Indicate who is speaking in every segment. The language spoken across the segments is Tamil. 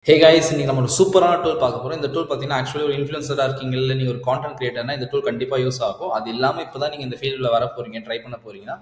Speaker 1: ஹே கைஸ், இன்னைக்கு நம்ம ஒரு சூப்பரான டூல் பார்க்க போறோம். இந்த டூல் பார்த்தீங்கன்னா ஆக்சுவலி ஒரு இன்ஃப்ளூயன்சரா இருக்கீங்க, இல்லை நீ ஒரு கான்டென்ட் கிரியேட்டர்னா இந்த டூல் கண்டிப்பாக யூஸ் ஆகும். அது இல்லாமல் இப்போ தான் நீங்கள் இந்த ஃபீல்டில் வர போறீங்க, ட்ரை பண்ண போறீங்கன்னா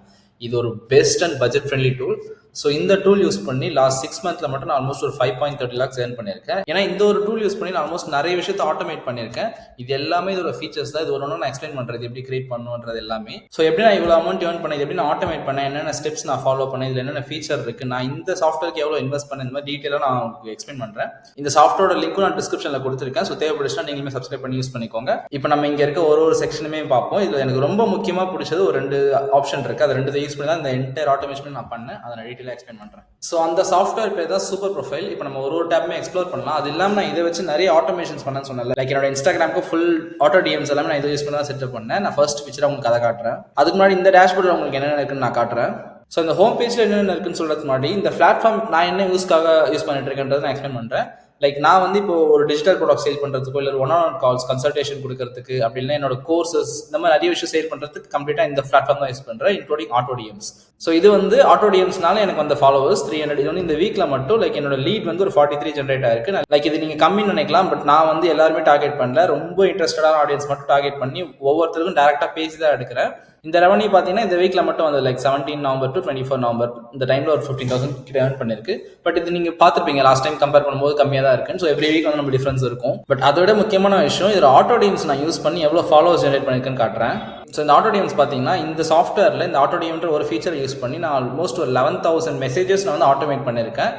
Speaker 1: இது ஒரு best and budget friendly tool. So இந்த டூல் யூஸ் பண்ணி லாஸ்ட் 6 months மட்டும் நான் ஆல்மோஸ்ட் ஒரு 5.30 lakhs ஏர்ன் பண்ணியிருக்கேன். ஏன்னா இந்த ஒரு டூல் யூஸ் பண்ணி நான் ஆல்மோஸ்ட் நிறைய விஷயத்தை ஆட்டோமேட் பண்ணியிருக்கேன். இது எல்லாமே இதோட ஃபீச்சர்ஸ் தான். இது ஒன்று நான் எக்ஸ்பிளைன் பண்ணுறது எப்படி கிரியேட் பண்ணுன்றது எல்லாமே. ஸோ எப்படி நான் இவ்வளோ அமௌண்ட் ஏர்ன் பண்ணேன், எப்படி நான் ஆட்டோமேட் பண்ணேன், என்னென்ன ஸ்டெப்ஸ் நான் ஃபாலோ பண்ணேன், இதில் என்னென்ன ஃபீச்சர் இருக்குது, நான் இந்த சாஃப்ட்வேருக்கு எவ்வளோ இன்வெஸ்ட் பண்ணேன், இந்த மாதிரி டீட்டெயிலாக நான் உங்களுக்கு எக்ஸ்பிளைன் பண்ணுறேன். இந்த சாஃப்ட்வேரோட லிங்க்கும் நான் டிஸ்கிரிப்ஷனில் கொடுத்துருக்கேன். ஸோ தேவைப்படுச்சுன்னா நீங்களுமே சப்ஸ்கிரைப் பண்ணி யூஸ் பண்ணிக்கோங்க. இப்போ நம்ம இங்கே இருக்க ஒரு செக்ஷனுமே பார்ப்போம். இதில் எனக்கு ரொம்ப முக்கியமாக பிடிச்சது ஒரு 2 ஆப்ஷன் இருக்குது. அது 2 யூஸ் பண்ணி தான் இந்த என்டையர் ஆட்டோமேஷன் நான் பண்ணேன். அதை நான் டீட்டெயிலாக எக்ஸ்பிளைன் பண்ணுறேன். ஸோ அந்த சாஃப்ட்வேர் பேர் தான் சூப்பர் ப்ரொஃபைல். இப்போ நம்ம ஒரு டேப்புமே எக்ஸ்ப்ளோர் பண்ணலாம். அது இல்லாமல் நான் இதை வச்சு நிறைய ஆட்டோமேஷன்ஸ் பண்ணேன்னு சொன்னேன். லைக் என்னோட இன்ஸ்டாகிராமுக்கு ஃபுல் ஆட்டோ டிஎம்ஸ் எல்லாமே நான் இதை யூஸ் பண்ணி தான் செட்டப் பண்ணேன். நான் ஃபர்ஸ்ட் பிக்சர் உங்களுக்கு அதை காட்டுறேன். அதுக்கு முன்னாடி இந்த டேஷ்போர்டில் உங்களுக்கு என்னென்ன இருக்குன்னு நான் காட்டுறேன். ஸோ இந்த ஹோம் பேஜில் என்னென்ன இருக்குன்னு சொல்கிறதுக்கு முன்னாடி இந்த பிளாட்ஃபார்ம் நான் என்ன யூஸ்க்காக யூஸ் பண்ணிட்டு இருக்கேன்றதை நான் எக்ஸ்பிளைன் பண்ணுறேன். லைக் நான் வந்து இப்போ ஒரு டிஜிட்டல் ப்ராடக்ட் சேல் பண்ணுறதுக்கோ இல்லை ஒன் கால்ஸ் கன்சல்டேஷன் கொடுக்கறதுக்கு அப்படின்னா என்னோட கோர்சஸ் இந்த மாதிரி நிறைய விஷயம் சேல் பண்ணுறதுக்கு கம்ப்ளீட்டாக இந்த பிளாட்ஃபார்ம் தான் யூஸ் பண்ணுறேன், இன்க்ளூடிங் ஆட்டோ டிஎம்ஸ். ஸோ இது வந்து ஆட்டோ டிஎம்ஸ்னால எனக்கு வந்த ஃபாலோவர்ஸ் 300. இது வந்து இந்த வீக்கில் மட்டும் லைக் என்னோட லீட் வந்து ஒரு 43 ஜென்ரேட் ஆயிருக்கு. லைக் இது நீங்கள் கம்மின்னு நினைக்கலாம், பட் நான் வந்து எல்லாருமே டார்கெட் பண்ணல. ரொம்ப இன்ட்ரெஸ்டடான ஆடியன்ஸ் மட்டும் டார்கெட் பண்ணி ஒவ்வொருத்தருக்கும் டேரெக்டாக பேசி தான் எடுக்கிறேன். இந்த ரெவன்யூ பார்த்தீங்கன்னா இந்த வீக்கில் மட்டும் வந்து லைக் 17 November to 24 November இந்த டைமில் ஒரு 15,000 கிட்ட ஏர்ன் பண்ணிருக்கு. பட் இது நீங்கள் பார்த்துருப்பீங்க லாஸ்ட் டைம் கம்பேர் பண்ணும்போது கம்மியாக தான் இருக்குன்னு. ஸோ எவ்ரி வீக் வந்து நம்ம டிஃப்ரென்ஸ் இருக்கும். பட் அதை விட முக்கியமான விஷயம், இதில் ஆட்டோ டிஎம்ஸ் நான் யூஸ் பண்ணி எவ்வளோ ஃபாலோவர்ஸ் ஜென்ரேட் பண்ணியிருக்கேன்னு காட்டுறேன். ஸோ இந்த ஆட்டோ டிஎம்ஸ் பார்த்தீங்கன்னா இந்த சாஃப்ட்வேரில் இந்த ஆட்டோ டிஎம்ன்ற ஒரு ஃபீச்சர் யூஸ் பண்ணி நான் ஆல்மோஸ்ட் ஒரு 11,000 மெசேஜஸ் நான் வந்து ஆட்டோமேட் பண்ணியிருக்கேன்.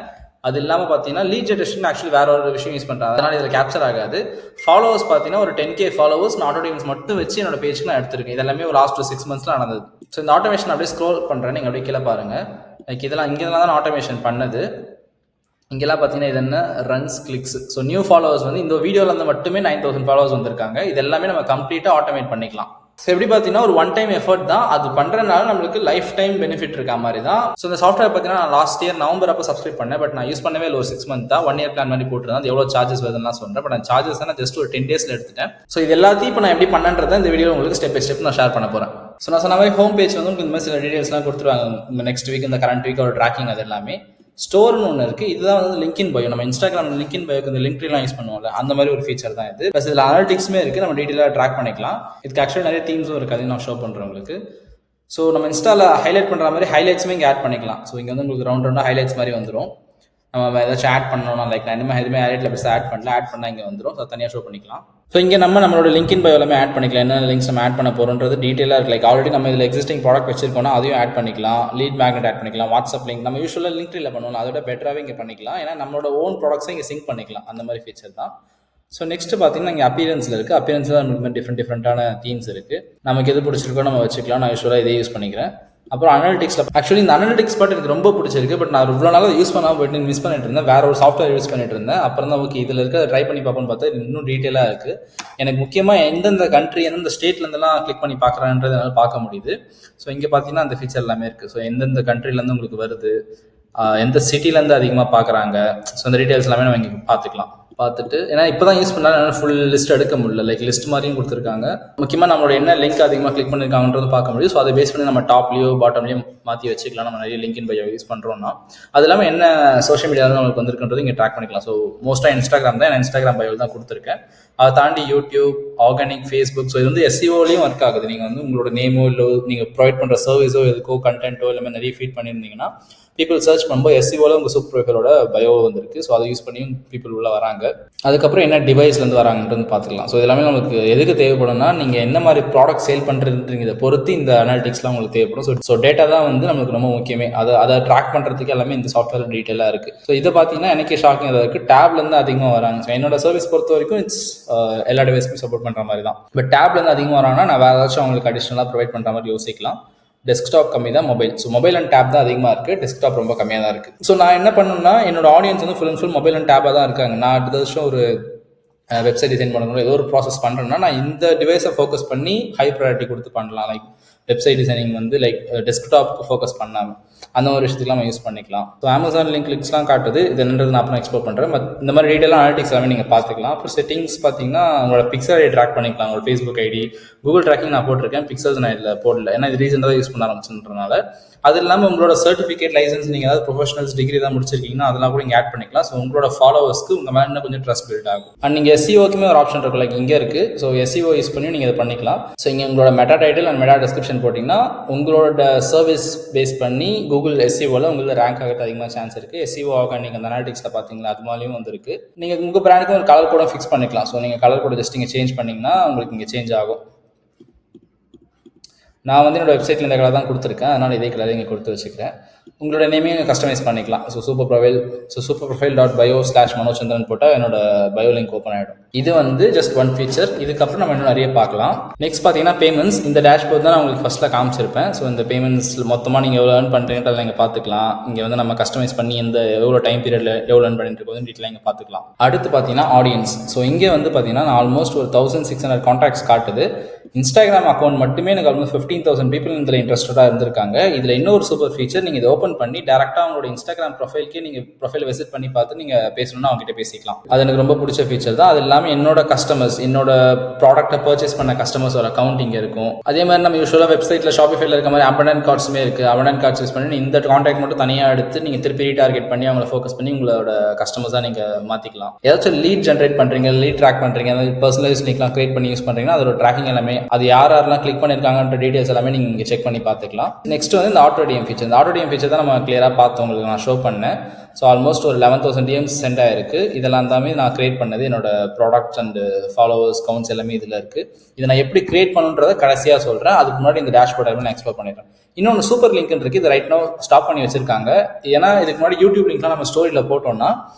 Speaker 1: அது இல்லாமல் பார்த்தீங்கன்னா லீட் ஜெனரேஷன் ஆக்சுவலி வேற ஒரு விஷயம் யூஸ் பண்ணுறாங்க, அதனால் இதில் கேப்சர் ஆகாது. ஃபாலோவர்ஸ் பார்த்தீங்கன்னா ஒரு 10K ஃபாலோவர்ஸ் நான் ஆட்டோ டிஎம்ஸ் மட்டும் வச்சு என்னோட பேஜ்க்கு நான் எடுத்திருக்கேன். இதெல்லாமே ஒரு லாஸ்ட் 6 monthsல நடந்தது. ஸோ இந்த ஆட்டோமேஷன் அப்படியே ஸ்க்ரோல் பண்ணுறேன், நீங்கள் அப்படியே கீழே பாருங்கள். லைக் இதெல்லாம் இங்கெல்லாம் தான் ஆட்டோமேஷன் பண்ணது. இங்கெல்லாம் பார்த்தீங்கன்னா இது என்ன runs clicks. So new followers வந்து இந்த வீடியோவில் வந்து மட்டுமே 9,000 ஃபாலோவர்ஸ் வந்திருக்காங்க. இது எல்லாமே நம்ம கம்ப்ளீட்டாக ஆட்டோமேட் பண்ணிக்கலாம். ஸோ எப்படி பார்த்தீங்கன்னா ஒரு 1 time எஃபர்ட் தான். அது பண்ணுறதுனால நம்மளுக்கு லைஃப் டைம் பெனிஃபிட் இருக்க மாதிரி தான். ஸோ இந்த சாஃப்ட்வேர் பார்த்தீங்கன்னா நான் லாஸ்ட் இயர் நவம்பர் அப்போ சப்ஸ்கிரைப் பண்ணேன். பட் நான் யூஸ் பண்ணவே இல்லை, ஒரு 6 month தான். 1 year பிளான் மாதிரி போட்டுருந்தேன். அது எவ்வளோ சார்ஜஸ் வருதுன்னு சொல்கிறேன். பட் நான் சார்ஜஸ் நான் ஜஸ்ட் ஒரு 10 days எடுத்துட்டேன். ஸோ இது எல்லாத்தையும் இப்போ நான் எப்படி பண்ணன்றதை இந்த வீடியோ உங்களுக்கு ஸ்டெப் பை ஸ்டெப் நான் ஷேர் பண்ண போகிறேன். ஸோ நான் சொன்ன மாதிரி ஹோம் பேஜ் வந்து உங்களுக்கு இந்த மாதிரி சில டீடைல்ஸ்லாம் கொடுத்துருவாங்க. இந்த நெக்ஸ்ட் வீக் இந்த கரண்ட் வீக் ஒரு ட்ராக்கிங் அது எல்லாமே. ஸ்டோர்னு ஒன்று இருக்குது. இதுதான் வந்து லிங்க்இன் பயோ. நம்ம இன்ஸ்டாகிராம் லிங்க்இன் பயோக்கு இந்த லிங்க்லாம் யூஸ் பண்ணுவோம்ல, அந்த மாதிரி ஒரு ஃபீச்சர் தான் இது. ப்ளஸ் இதில் அனாலிட்டிக்ஸுமே இருக்குது, நம்ம டீட்டெயிலாக ட்ராக் பண்ணிக்கலாம். இதுக்கு ஆக்சுவலாக நிறைய தீம்ஸும் இருக்குது, அதையும் நான் ஷோ பண்ணுறேன் உங்களுக்கு. ஸோ நம்ம இன்ஸ்டாவில் ஹைலைட் பண்ணுற மாதிரி ஹைலைட்ஸுமே இங்கே ஆட் பண்ணிக்கலாம். ஸோ இங்கே வந்து உங்களுக்கு ரவுண்டாக ஹைலைட்ஸ் மாதிரி வந்துடும். நம்ம ஏதாச்சும் ஆட் பண்ணணும், லைக் நான் இனிமேல் எதுவுமே ஹைலைட்டில் பெருசாக ஆட் பண்ணல, ஆட் பண்ணால் இங்கே வந்துடும். ஸோ தனியாக ஷோ பண்ணிக்கலாம். ஸோ இங்கே நம்மளோட லிங்க்இன் பயோ எல்லாமே ஆட் பண்ணிக்கலாம். என்ன லிங்க்ஸ் நம்ம ஆட் பண்ண போகிறோன்றது டீட்டெயிலாக இருக்குது. லைக் ஆல்ரெடி நம்ம இதில் எக்ஸிஸ்டிங் ப்ராடக்ட் வச்சிருக்கோம்னா அதையும் ஆட் பண்ணிக்கலாம். லீட் மேக்னெட் ஆட் பண்ணிக்கலாம். வாட்ஸ்அப் லிங்க் நம்ம யூஸ்வலாக லிங்க்ட்ல பண்ணுவோம், அதோட பெட்டராகவே இங்கே பண்ணிக்கலாம். ஏன்னா நம்மளோட ஓன் ப்ராடக்ட்ஸை இங்கே சிங்க் பண்ணிக்கலாம், அந்த மாதிரி ஃபீச்சர் தான். ஸோ நெக்ஸ்ட் பார்த்தீங்கன்னா இங்கே அப்பியரன்ஸில் இருக்குது. அப்பியரன்ஸில் நமக்கு டிஃப்ரெண்ட்டான தீம்ஸ் இருக்குது. நமக்கு எது பிடிச்சிருக்கோ நம்ம வச்சுக்கலாம். நான் யூஸ்வலாக இதே யூஸ் பண்ணிக்கிறேன். அப்புறம் அனாலிட்டிக்ஸில் ஆக்சுவலி இந்த அனாலிட்டிக்ஸ் பார்ட் எனக்கு ரொம்ப பிடிச்சிருக்கு. பட் நான் இவ்வளோ நாளாக யூஸ் பண்ணாமல் போயிட்டு மிஸ் பண்ணிட்டு இருந்தேன். வேற ஒரு சாஃப்ட்வேர் யூஸ் பண்ணிட்டு இருந்தேன். அப்புறம் தான் ஓகே இதில் இருக்க ட்ரை பண்ணி பார்ப்போன்னு பார்த்தா இன்னும் டீட்டெயிலாக இருக்குது. எனக்கு முக்கியமாக எந்தெந்த கண்ட்ரி எந்தெந்த ஸ்டேட்லேருந்துலாம் கிளிக் பண்ணி பார்க்குறான்றது என்னால் பார்க்க முடியுது. ஸோ இங்கே பார்த்தீங்கன்னா அந்த ஃபீச்சர் எல்லாமே இருக்குது. ஸோ எந்தெந்த கண்ட்ரிலேருந்து உங்களுக்கு வருது, எந்த சிட்டிலேருந்து அதிகமாக பார்க்குறாங்க, ஸோ அந்த டீட்டெயில்ஸ் எல்லாமே நம்ம இங்கே பார்த்துட்டு ஏன்னா இப்போ தான் யூஸ் பண்ணாலும் ஃபுல் லிஸ்ட் எடுக்க முடியல. லைக் லிஸ்ட் மாதிரியும் கொடுத்துருக்காங்க. முக்கியமாக நம்மளோட என்ன லிங்க் அதிகமாக கிளிக் பண்ணியிருக்காங்கன்றது பார்க்க முடியும். ஸோ அதை பேஸ் பண்ணி நம்ம டாப்லேயோ பாட்டம்லேயோ மாற்றி வச்சுக்கலாம். நம்ம நிறைய லிங்க்இன் பயோ யூஸ் பண்ணுறோம்னா அது இல்லாமல் என்ன சோஷியல் மீடியாவில் நம்மளுக்கு வந்திருக்குன்றது இங்கே ட்ராக் பண்ணிக்கலாம். ஸோ மோஸ்ட்டாக இன்ஸ்டாகிராம் தான், இன்ஸ்டாகிராம் பயோ தான் கொடுத்துருக்கேன். அதை தாண்டி யூடியூப், ஆர்கானிக், ஃபேஸ்புக். ஸோ இது வந்து SEOலையும் ஒர்க் ஆகுது. நீங்கள் வந்து உங்களோட நேமோ இல்லை நீங்கள் ப்ரொவைட் பண்ணுற சர்வீஸோ எதுக்கோ கண்டென்ட்டோ எல்லாமே நிறைய ஃபீட் பண்ணியிருந்தீங்கன்னா பீப்புள் சர்ச் பண்ணும்போது SEOவில் உங்கள் சூப்பர் ப்ரொஃபைலோட பயோ வந்திருக்கு. ஸோ அதை யூஸ் பண்ணியும் பீப்புள் உள்ள வராங்க. அதுக்கப்புறம் என்ன டிவைஸ்லேருந்து வராங்கன்றது பார்த்துக்கலாம். ஸோ எல்லாமே நமக்கு எதுக்கு தேவைப்படும்னா நீங்கள் என்ன மாதிரி ப்ராடக்ட் சேல் பண்ணுறதுங்கிறத பொறுத்து இந்த அனாலிட்டிக்ஸ்லாம் உங்களுக்கு தேவைப்படும். ஸோ டேட்டா தான் வந்து நமக்கு ரொம்ப முக்கியமே. அதை ட்ராக் பண்ணுறதுக்கு எல்லாமே இந்த சாஃப்ட்வேர் டீட்டெயிலாக இருக்குது. ஸோ இதை பார்த்தீங்கன்னா எனக்கே ஷாக்கிங் அதாக இருக்குது. டேப்லேருந்து அதிகமாக வராங்க. ஸோ என்னோட சர்வீஸ் பொறுத்த வரைக்கும் எல்லா டிவைஸ்க்குமே சப்போர்ட் பண்ணுற மாதிரி தான். பட் டேப்லேருந்து அதிகமாக வராங்கன்னா நான் வேறு ஏதாச்சும் அவங்களுக்கு அடிஷ்னலாக ப்ரொவைட் பண்ணுற மாதிரி யோசிக்கலாம். டெஸ்க்டாப் கம்மி தான், mobile. So mobile and tab தான் அதிகமாக இருக்குது, டெஸ்க்டாப் ரொம்ப கம்மியாக தான் இருக்குது. ஸோ நான் என்ன பண்ணணும்னா என்னோட ஆடியன்ஸ் வந்து full and full mobile and டேப்பாக தான் இருக்காங்க. நான் அடுத்த வருஷம் ஒரு வெப்சைட் டிசைன் பண்ணணும், ஏதோ ஒரு ப்ராசஸ் பண்ணுறேன்னா நான் இந்த டிவைஸை ஃபோக்கஸ் பண்ணி ஹை ப்ரையாரிட்டி கொடுத்து பண்ணலாம். லைக் வெப்சைட் டிசைனிங் வந்து லைக் டெஸ்க்டாப்க்கு ஃபோக்கஸ் பண்ணாமல் அந்த மாதிரி விஷயத்துக்குலாம் நம்ம யூஸ் பண்ணிக்கலாம். ஸோ அமேசான் லிங்க் கிளிக்ஸ்லாம் காட்டுது, இது என்னன்றது நான் அப்புறம் எக்ஸ்ப்ளோர் பண்ணுறேன். பட் இந்த மாதிரி டீட்டெயிலாக அனாலிட்டிக்ஸ் எல்லாமே நீங்கள் பார்த்துக்கலாம். அப்புறம் செட்டிங்ஸ் பார்த்தீங்கன்னா உங்களோட பிக்சல் ஐடி ட்ராக் பண்ணிக்கலாம். உங்களோட ஃபேஸ்புக் ஐடி, கூகுள் ட்ராக்கிங் நான் போட்டிருக்கேன், பிக்சல்ஸ் நான் இதில் போடல, ஏன்னா இது ரீசெண்டாக யூஸ் பண்ண ஆரம்பிச்சுன்றனால. அது இல்லாமல் உங்களோட சர்டிஃபிகேட் லைசன்ஸ் நீங்கள் ஏதாவது ப்ரொஃபஷனல்ஸ் டிகிரி தான் முடிச்சிருக்கீங்கன்னா அதெல்லாம் கூட இங்கே ஆட் பண்ணிக்கலாம். ஸோ உங்களோட ஃபாலோவர்ஸ்க்கு உங்கள் மேலே இன்னும் கொஞ்சம் ட்ரஸ்ட் பில்ட் ஆகும். அண்ட் நீங்கள் எஸ்இஓக்குமே ஒரு ஆப்ஷன் இருக்கும், லைக் இங்கே இருக்குது. ஸோ எஸ்இஓ யூஸ் பண்ணி நீங்கள் இதை பண்ணிக்கலாம். ஸோ இங்கே உங்களோட meta title and meta description போட்டிங்கன்னா உங்களோட சர்வீஸ் பேஸ் பண்ணி கூகுள் எஸ்இஓவில் உங்களுக்கு ரேங்க் ஆகிறது அதிகமாக சான்ஸ் இருக்குது. எஸ்இஓ ஆக நீங்கள் அந்த அனாலிட்டிக்ஸில் பார்த்தீங்களா, அது மாதிரியும் வந்துருக்கு. நீங்கள் உங்கள் பிராண்டுக்கு ஒரு கலர் கூட ஃபிக்ஸ் பண்ணிக்கலாம். ஸோ நீங்கள் கலர் கூட ஜஸ்ட் நீங்கள் சேஞ்ச் பண்ணிங்கன்னா உங்களுக்கு இங்கே சேஞ்ச் ஆகும். நான் வந்து என்னோட வெப்சைட்டில் இந்த கலர் தான் கொடுத்துருக்கேன், அதனால் இதே கலர் இங்கே கொடுத்து வச்சுக்கிறேன். உங்களோட நேமையும் கஸ்டமைஸ் பண்ணிக்கலாம். ஸோ சூப்பர் ப்ரொஃபைல் .bio/மனோஜ்சந்திரன் போட்டால் என்னோட பயோ லிங்க் ஓப்பன் ஆகிடும். இது வந்து ஜஸ்ட் ஒன் ஃபீச்சர். இதுக்கப்புறம் நம்ம இன்னும் நிறைய பார்க்கலாம். நெக்ஸ்ட் பார்த்தீங்கன்னா பேமெண்ட்ஸ். இந்த டேஷ்போர்ட் தான் நான் உங்களுக்கு ஃபஸ்ட்டில் காமிச்சிருப்பேன். ஸோ இந்த பேமெண்ட்ஸ் மொத்தமாக நீங்கள் எவ்வளோ ஏர்ன் பண்ணுறீங்கன்றதை இங்கே பார்த்துக்கலாம். இங்கே வந்து நம்ம கஸ்டமைஸ் பண்ணி எவ்வளோ டைம் பீரியடில் எவ்வளோ ஏர்ன் பண்ணிட்டு இருக்கோம் டீட்டெயிலாக இங்கே பார்த்துக்கலாம். அடுத்து பார்த்தீங்கன்னா ஆடியன்ஸ். ஸோ இங்கே வந்து பார்த்தீங்கன்னா நான் ஆல்மோஸ்ட் ஒரு 1600 கான்டாக்ட்ஸ் காட்டுது. இன்ஸ்டாகிராம் அக்கௌண்ட் மட்டுமே எனக்கு ஆல்மோஸ்ட் 15,000 பீப்புள் இதில் இன்ட்ரெஸ்டடாக இருந்திருக்காங்க. இதில் இன்னொரு சூப்பர் ஃபீச்சர், நீங்கள் இதை ஓப்பன் பண்ணி டேரெக்டாக உங்களோட இன்ஸ்டாகிராம் ப்ரொஃபைல்க்கே நீங்கள் ப்ரொஃபைல் விசிட் பண்ணி பார்த்து நீங்கள் பேசணும்னா அவங்ககிட்ட பேசிக்கலாம். அது எனக்கு ரொம்ப பிடிச்ச ஃபீச்சர் தான். அது இல்லாமல் என்னோட கஸ்டமர்ஸ், என்னோட ப்ராடக்ட்டை பர்ச்சேஸ் பண்ண கஸ்டமர்ஸோட அக்கௌண்ட் இங்கே இருக்கும். அதே மாதிரி நம்ம யூஸ்வலாக வெப்சைட்டில் ஷாப்பிஃபைல இருக்க மாதிரி அபண்டன்ட் கார்ட்ஸுமே இருக்குது. அபண்டன்ட் கார்ட்ஸ் யூஸ் பண்ணி இந்த கான்டாக்ட் மட்டும் தனியாக எடுத்து நீங்கள் திருப்பி ரீடார்கெட் பண்ணி அவங்களை ஃபோக்கஸ் பண்ணி உங்களோட கஸ்டமர்ஸாக நீங்கள் மாற்றிக்கலாம். ஏதாச்சும் லீட் ஜென்ரேட் பண்ணுறீங்க, லீட் ட்ராக் பண்ணுறீங்க, அதாவது பர்சனலைஸ் லிங்க்லாம் கிரியேட் பண்ணி யூஸ் பண்ணுறீங்கன்னா அதோட ட்ராக்கிங் எல்லாமே, அது யாரெல்லாம் கிளிக் பண்ணியிருக்காங்கன்ற டீடைல்ஸ் எல்லாமே நீங்கள் இங்கே செக் பண்ணி பார்த்துக்கலாம். நெக்ஸ்ட் வந்து இந்த ஆட்டோ டிஎம் ஃபீச்சர். இந்த ஆட்டோ டிஎம் ஃபீச்சர் தான் நம்ம கிளியராக பார்த்து உங்களுக்கு நான் ஷோ பண்ணேன். ஸோ ஆல்மோஸ்ட் ஒரு 11,000 டிஎம்ஸ் சென்ட் ஆயிருக்கு. இதெல்லாம் தாமே நான் கிரியேட் பண்ணது. என்னோட ப்ராடக்ட்ஸ் அண்ட் ஃபாலோவர்ஸ் கவுண்ட்ஸ் எல்லாமே இதில் இருக்குது. இதை நான் எப்படி கிரியேட் பண்ணுன்றதை கடைசியாக சொல்கிறேன். அதுக்கு முன்னாடி இந்த டேஷ்போர்ட் நான் எக்ஸ்ப்ளோர் பண்ணிடுறேன். இன்னொன்று சூப்பர் லிங்க் இருக்குது. இது ரைட் நோ ஸ்டாப் பண்ணி வச்சிருக்காங்க. ஏன்னா இதுக்கு முன்னாடி யூடியூப் லிங்க்லாம் நம்ம ஸ்டோரியில் போட்டோம்னா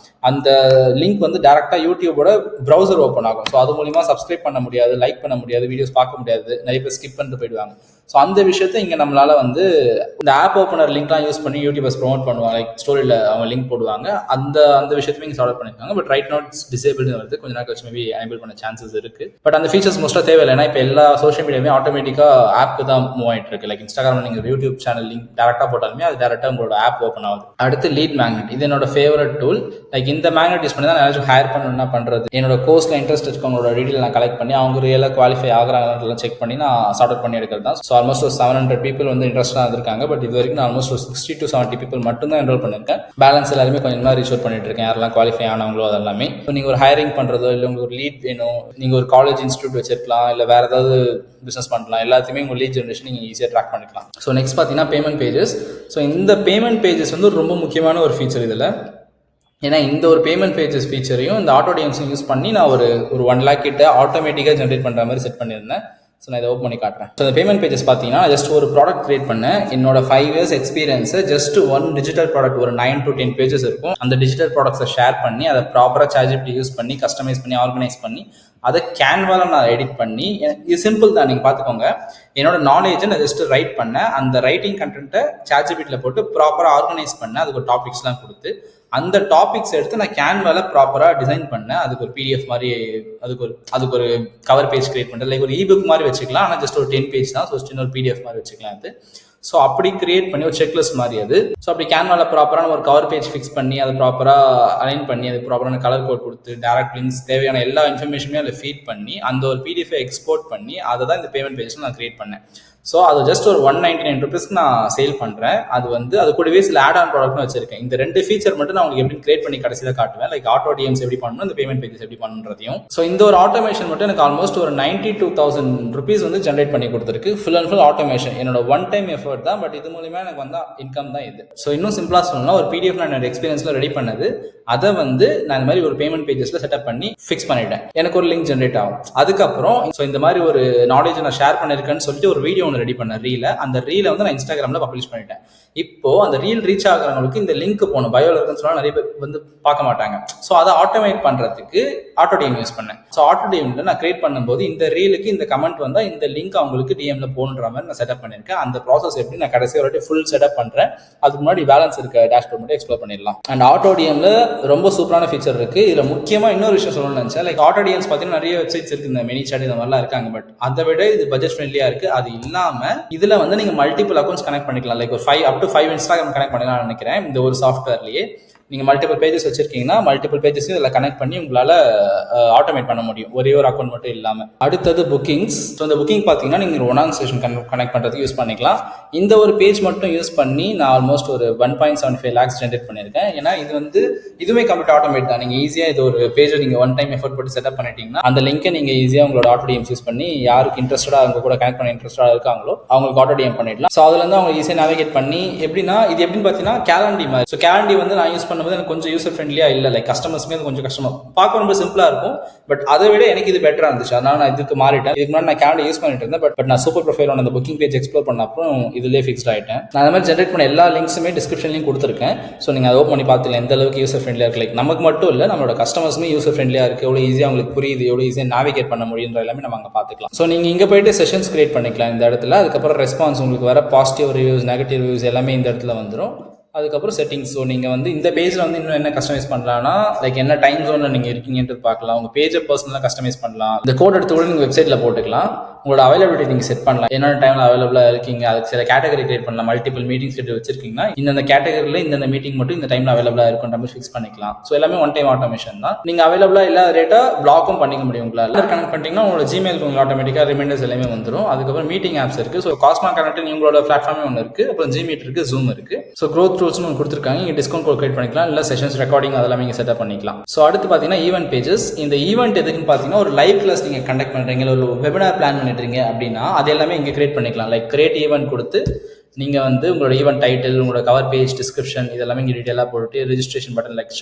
Speaker 1: அந்த லிங்க் வந்து டேரெக்டாக யூடியூபோட ப்ரௌசர் ஓப்பன் ஆகும். ஸோ அது மூலிமா சப்ஸ்கிரைப் பண்ண முடியாது, லைக் பண்ண முடியாது, வீடியோஸ் பார்க்க முடியாது, நிறைய பேர் ஸ்கிப் பண்ணிட்டு போயிடுவாங்க. ஸோ அந்த விஷயத்தை இங்கே நம்மளால் வந்து இந்த ஆப் ஓப்பனர் லிங்க்லாம் யூஸ் பண்ணி யூடியூபர்ஸ் ப்ரொமோட் பண்ணுவாங்க. லைக் ஸ்டோரியில் அவங்க லிங்க் போடுவாங்க. அந்த விஷயத்தையும் இங்கே சால்வ் பண்ணியிருக்காங்க. பட் ரைட் நோட் டிசேபிள்னு வருது. கொஞ்ச நாள் கழிச்சு மேபி எனேபிள் பண்ண சான்சஸ் இருக்குது. பட் அந்த ஃபீச்சர்ஸ் மோஸ்ட்டாக தேவையில்லை. ஏன்னா இப்போ எல்லா சோஷியல் மீடியாவுமே ஆட்டோமேட்டிக்காக ஆப்க்கு தான் மூவ் ஆகிட்டு இருக்கு. லைக் இன்ஸ்டாகிராமில் நீங்கள் யூடியூப் சேனல் லிங்க் டேரெக்டாக போட்டாலுமே அது டேரெக்டாக உங்களோட ஆப் ஓப்பன் ஆகுது. அடுத்து லீட் மேக்னெட். இது என்னோட ஃபேவரட் டூல். லைக் இந்த மேக்னெட் யூஸ் பண்ணி தான் யாராச்சும் ஹையர் பண்ணணும்னா பண்ணுறது. என்னோட கோர்ஸில் இன்ட்ரெஸ்ட் இருக்கவங்களோட டீட்டெயில் நான் கலெக்ட் பண்ணி அவங்க ரியலாக குவாலிஃபை ஆகிறாங்கலாம் செக் பண்ணி நான் சார்ட் அவுட் பண்ணி எடுக்கிறது தான். ஸோ ஆல்மோஸ்ட் ஒரு 700 பீப்புள் வந்து இன்ட்ரெஸ்டாக இருக்காங்க. பட் இது வரைக்கும் நான் ஆல்மோஸ்ட் ஒரு 60 to 70 பீப்புள் மட்டும் தான் என்ரோல் பண்ணியிருக்கேன். பேலன்ஸ் எல்லாருமே கொஞ்சம் நாள் ரீச் அவுட் பண்ணிட்டு இருக்கேன். யாரெல்லாம் குவாலிஃபை ஆனவங்களோ அதெல்லாமே. இப்போ நீங்கள் ஒரு ஹையரிங் பண்ணுறதோ இல்லை உங்களுக்கு ஒரு லீட் வேணும், நீங்கள் ஒரு காலேஜ் இன்ஸ்டியூட் வச்சிருக்கலாம், இல்லை வேறு ஏதாவது பிஸ்னஸ் பண்ணலாம், எல்லாத்தையுமே உங்கள் லீட் ஜென்ரேஷன் நீங்கள் ஈஸியாக ட்ராக் பண்ணிக்கலாம். ஸோ நெக்ஸ்ட் பார்த்தீங்கன்னா பேமெண்ட் பேஜஸ். ஸோ இந்த பேமெண்ட் பேஜஸ் வந்து ரொம்ப முக்கியமான ஒரு ஃபீச்சர் இதில். ஏன்னா இந்த ஒரு பேமெண்ட் பேஜஸ் ஃபீச்சரையும் இந்த ஆட்டோ டிஎம்ஸையும் யூஸ் பண்ணி நான் ஒரு 1 lakh கிட்ட ஆட்டோமேட்டிக்காக ஜென்ரேட் பண்ணுற மாதிரி செட் பண்ணியிருந்தேன். ஸோ நான் இதை ஓப்பன் பண்ணி காட்டுறேன். ஸோ இந்த பேமெண்ட் பேஜஸ் பார்த்தீங்கன்னா ஜஸ்ட் ஒரு ப்ராடக்ட் கிரியேட் பண்ணேன். என்னோட 5 years எக்ஸ்பீரியன்ஸை ஜஸ்ட் ஒன் டிஜிட்டல் ப்ராடக்ட் ஒரு 9 to 10 pages இருக்கும். அந்த டிஜிட்டல் ப்ராடக்ட்ஸை ஷேர் பண்ணி அதை ப்ராப்பராக ChatGPT யூஸ் பண்ணி கஸ்டமைஸ் பண்ணி ஆர்கனைஸ் பண்ணி அதை கேன்வாவில் நான் எடிட் பண்ணி, இது சிம்பிள் தான், நீங்கள் பார்த்துக்கோங்க. என்னோட நாலேஜை நான் ஜஸ்ட் ரைட் பண்ணேன். அந்த ரைட்டிங் கண்டென்ட்டை ChatGPTல போட்டு ப்ராப்பராக ஆர்கனைஸ் பண்ணேன். அதுக்கு ஒரு டாபிக்ஸ்லாம் கொடுத்து அந்த டாபிக்ஸ் எடுத்து நான் கேன்வால ப்ராப்பராக டிசைன் பண்ணேன். அதுக்கு ஒரு PDF மாதிரி அதுக்கு ஒரு கவர் பேஜ் கிரியேட் பண்ணுறது. லைக் ஒரு இபுக் மாதிரி வச்சுக்கலாம். ஆனால் ஜஸ்ட் ஒரு 10 page தான். ஸோ சின்ன ஒரு PDF மாதிரி வச்சுக்கலாம் அது. ஸோ அப்படி கிரியேட் பண்ணி ஒரு செக்லிஸ்ட் மாதிரி அது. ஸோ அப்படி கேன்வால ப்ராப்பரான ஒரு கவர் பேஜ் ஃபிக்ஸ் பண்ணி அதை ப்ராப்பராக அலைன் பண்ணி அது ப்ராப்பரான கலர் கோட் கொடுத்து டேரக்ட் லிங்க்ஸ் தேவையான எல்லா இன்ஃபர்மேஷனுமே அதில் ஃபீட் பண்ணி அந்த ஒரு PDF எக்ஸ்போர்ட் பண்ணி அதை தான் இந்த பேமெண்ட் பேஜ் நான் கிரியேட் பண்ணேன். ஸோ அது ஜஸ்ட் ஒரு 199 rupeesக்கு நான் சேல் பண்ணுறேன். அது கூடவே சில ஆட் ஆன் ப்ராடக்ட்னு வச்சிருக்கேன். இந்த 2 ஃபீச்சர் மட்டும் நான் உங்களுக்கு எப்படி கிரியேட் பண்ணி கடைசியில் காட்டுவேன். லைக் ஆட்டோ டிஎம்ஸ் எப்படி பண்ணணும், இந்த பேமெண்ட் பேஜஸ் எப்படி பண்ணுறதையும். ஸோ இந்த ஒரு ஆட்டோமேஷன் மட்டும் எனக்கு ஆல்மோஸ்ட் ஒரு 92,000 rupees வந்து ஜென்ரேட் பண்ணி கொடுத்துருக்கு. Full and full automation. என்னோட ஒன் டைம் எஃபர்ட் தான். பட் இது மூலியமாக எனக்கு வந்த இன்கம் தான் இது. ஸோ இன்னும் சிம்பிளாக சொல்லணும்னா ஒரு PDF நான் என்னோட எக்ஸ்பீரியன்ஸில் ரெடி பண்ணது, அதை வந்து நான் இந்த மாதிரி ஒரு பேமெண்ட் பேஜஸ்ல செட்டப் பண்ணி ஃபிக்ஸ் பண்ணிட்டேன். எனக்கு ஒரு லிங்க் ஜென்ரேட் ஆகும். அதுக்கப்புறம் ஸோ இந்த மாதிரி ஒரு நாலேஜ் நான் ஷேர் பண்ணிருக்கேன்னு சொல்லிட்டு ஒரு வீடியோ ஒன்று ரெடி பண்ணேன். ரீல அந்த ரீலை வந்து நான் இன்ஸ்டாகிராமில் பப்ளிஷ் பண்ணிட்டேன். இப்போ அந்த ரீல் ரீச் ஆகிறவங்களுக்கு இந்த லிங்க் போகணும். பயோல இருக்குன்னு சொன்னால் நிறைய பேர் வந்து பார்க்க மாட்டாங்க. ஸோ அதை ஆட்டோமேட் பண்ணுறதுக்கு ஆட்டோ டிஎம் யூஸ் பண்ணேன். ஸோ ஆட்டோ டிஎம்ல நான் கிரியேட் பண்ணும்போது இந்த ரீலுக்கு இந்த கமெண்ட் வந்தால் இந்த லிங்க் அவங்களுக்கு டிஎம்ல போகணுன்ற மாதிரி நான் செட்டப் பண்ணியிருக்கேன். அந்த ப்ராசஸ் எப்படி நான் கடைசி ஒரு ஃபுல் செட்டப் பண்ணுறேன். அதுக்கு முன்னாடி பேலன்ஸ் இருக்க டேஷ்போர்ட் மட்டும் எக்ஸ்ப்ளோர் பண்ணிடலாம். அண்ட் ஆட்டோ டிஎம்ல ரொம்ப சூப்பரான ஃபீச்சர் இருக்கு. இதுல முக்கியமா இன்னொரு விஷயம் சொல்லணும்னு நினைச்சேன். லைக் ஆட்டோடியன்ஸ் பார்த்தீங்கன்னா நிறைய வெப்சைட்ஸ் இருக்கு, இந்த மினி சாட் இந்த மாதிரிலாம் இருக்காங்க. பட் அதை விட இது பட்ஜெட் ஃப்ரெண்ட்லியா இருக்கு. அது இல்லாம இதுல வந்து நீங்க மல்டிபிள் அக்கௌண்ட்ஸ் கனெக்ட் பண்ணிக்கலாம். லைக் ஒரு 5 up to 5 இன்ஸ்டாகிராம் கனெக்ட் பண்ணிக்கலாம்னு நினைக்கிறேன் இந்த ஒரு சாஃப்ட்வேர்லயே. நீங்க மல்டிபிள் பேஜஸ் வச்சிருக்கீங்கன்னா மல்டிபிள் பேஜஸ் இதில் கனெக்ட் பண்ணி உங்களால ஆட்டோமேட் பண்ண முடியும், ஒரே ஒரு அக்கௌண்ட் மட்டும் இல்லாமல். அடுத்தது புக்கிங்ஸ். ஸோ இந்த புக்கிங் பார்த்தீங்கன்னா நீங்கள் ஒரு ஒன் கனெக்ட் பண்ணுறதுக்கு யூஸ் பண்ணிக்கலாம். இந்த ஒரு பேஜ் மட்டும் யூஸ் பண்ணி நான் ஆல்மோஸ்ட் ஒரு 1.75 lakhs ஜென்ரேட் பண்ணியிருக்கேன். ஏன்னா இது வந்து இதுவுமே கம்ப்ளீட் ஆட்டோமேட் தான். நீங்கள் ஈஸியாக இது ஒரு பேஜை நீங்கள் ஒன் டைம் எஃபர்ட் போட்டு செட்டப் பண்ணிட்டீங்கன்னா அந்த லிங்கை நீங்கள் ஈஸியாக உங்களோட ஆட்டோடிஎம்ஸ் யூஸ் பண்ணி யாருக்கு இன்ட்ரெஸ்டடாக அவங்க கூட கனெக்ட் பண்ண இன்ட்ரெஸ்டாக இருக்காங்களோ அவங்களுக்கு ஆட்டோடிஎம் பண்ணிடலாம். ஸோ அதுலேருந்து அவங்க ஈஸியாக நேவிகேட் பண்ணி எப்படின்னா இது எப்படின்னு பார்த்தீங்கன்னா கேலண்டி மாதிரி. ஸோ கேலண்டி வந்து நான் யூஸ் பண்ணும்போது எனக்கு கொஞ்சம் யூசர் ஃப்ரெண்ட்லியா இல்லை. லைக் கஸ்டமர்ஸ்மே கொஞ்சம் கஷ்டமா பார்க்க ரொம்ப சிம்பிளா இருக்கும். பட் அதை விட எனக்கு இது பெட்டரா இருந்துச்சு. அதனால நான் இதுக்கு மாறிட்டேன். இதுக்கு முன்னாடி நான் கேலண்டர் யூஸ் பண்ணிட்டு இருந்தேன். பட் நான் சூப்பர் ப்ரொஃபைல் அந்த புக்கிங் பேஜ் எக்ஸ்ப்ளோர் பண்ண அப்புறம் இதுலேயே ஃபிக்ஸ்ட் ஆயிட்டேன். நான் அந்த மாதிரி ஜென்ரேட் பண்ண எல்லா லிங்க்ஸுமே டிஸ்கிரிப்ஷன்லையும் கொடுத்துருக்கேன். ஸோ நீங்கள் அதை ஓப்பன் பண்ணி பார்த்துக்கலாம் எந்த அளவுக்கு யூசர் ஃப்ரெண்ட்லியா இருக்கு. லைக் நமக்கு மட்டும் இல்லை, நம்மளோட கஸ்டமர்ஸுமே யூசர் ஃப்ரெண்ட்லியா இருக்கு, எவ்வளோ ஈஸியாக உங்களுக்கு புரியுது, எவ்வளோ ஈஸியாக நேவிகேட் பண்ண முடியுன்ற எல்லாமே நம்ம அங்கே பார்த்துக்கலாம். ஸோ நீங்கள் இங்கே போயிட்டு செஷன்ஸ் கிரியேட் பண்ணிக்கலாம் இந்த இடத்துல. அதுக்கப்புறம் ரெஸ்பான்ஸ் உங்களுக்கு வர பாசிட்டிவ் ரிவ்யூஸ், நெகட்டிவ் ரிவ்யூஸ் எல்லாமே இந்த இடத்துல வந்துடும். அதுக்கப்புறம் செட்டிங்ஸ். ஸோ நீங்கள் வந்து இந்த பேஜில் வந்து இன்னும் என்ன கஸ்டமைஸ் பண்ணலாம்னா லைக் என்ன டைம் ஜோனில் நீங்கள் இருக்கீங்கன்றது பார்க்கலாம். உங்கள் பேஜை பர்சனலாக கஸ்டமைஸ் பண்ணலாம். இந்த கோட் எடுத்து கூட நீங்கள் வெப்சைட்டில் போட்டுக்கலாம். உங்களோட அவைலபிலிட்டி நீங்கள் செட் பண்ணலாம். என்னென்ன டைமில் அவைலபிளாக இருக்கீங்க, அதுக்கு சில கேட்டகரி கிரியேட் பண்ணலாம். மல்டிபிள் மீட்டிங்ஸ் எடுத்து வச்சிருக்கீங்கன்னா இந்த கேட்டகரியில் இந்த மீட்டிங் மட்டும் இந்த டைமில் அவைலபிளாக இருக்குன்ற மாதிரி ஃபிக்ஸ் பண்ணிக்கலாம். ஸோ எல்லாமே ஒன் டைம் ஆட்டோமேஷன் தான். நீங்கள் அவைலபிளாக இல்லாத ரேட்டாக பிளாக்கும் பண்ணிக்க முடியும். உங்களால் கனெக்ட் பண்ணிட்டீங்கன்னா உங்களோட ஜிமெயிலுக்கு உங்களுக்கு ஆட்டோமேட்டிக்காக ரிமைண்டர்ஸ் எல்லாமே வந்துடும். அதுக்கப்புறம் மீட்டிங் ஆப்ஸ் இருக்குது. ஸோ காஸ்மா கனெக்ட் உங்களோட பிளாட்ஃபார்மே ஒன்று இருக்குது. அப்புறம் ஜிமீட் இருக்குது, ஜூம் இருக்குது. ஸோ க்ரோத் ரூல்ஸ்னு ஒன்று கொடுத்துருக்காங்க. நீங்கள் டிஸ்கவுண்ட் கோட் கிரியேட் பண்ணிக்கலாம், இல்லை செஷன்ஸ் ரெக்கார்டிங் அதெல்லாம் நீங்கள் செட்டப் பண்ணிக்கலாம். ஸோ அடுத்து பார்த்தீங்கன்னா ஈவென்ட் பேஜஸ். இந்த ஈவெண்ட் எதுக்குன்னு பார்த்தீங்கன்னா ஒரு லைவ் கிளாஸ் நீங்கள் கண்டக்ட் பண்ணுறீங்க, ஒரு வெபினார் பிளான் பண்ணிடுறீங்க அப்படின்னா அது எல்லாமே இங்கே கிரியேட் பண்ணிக்கலாம். லைக் கிரியேட் ஈவெண்ட் கொடுத்து நீங்கள் வந்து உங்களோட ஈவெண்ட் டைட்டில், உங்களோட கவர் பேஜ், டிஸ்கிரிப்ஷன் இதெல்லாமே இங்கே டீட்டெயிலாக போட்டு ரெஜிஸ்ட்ரேஷன் பட்டன் லைக்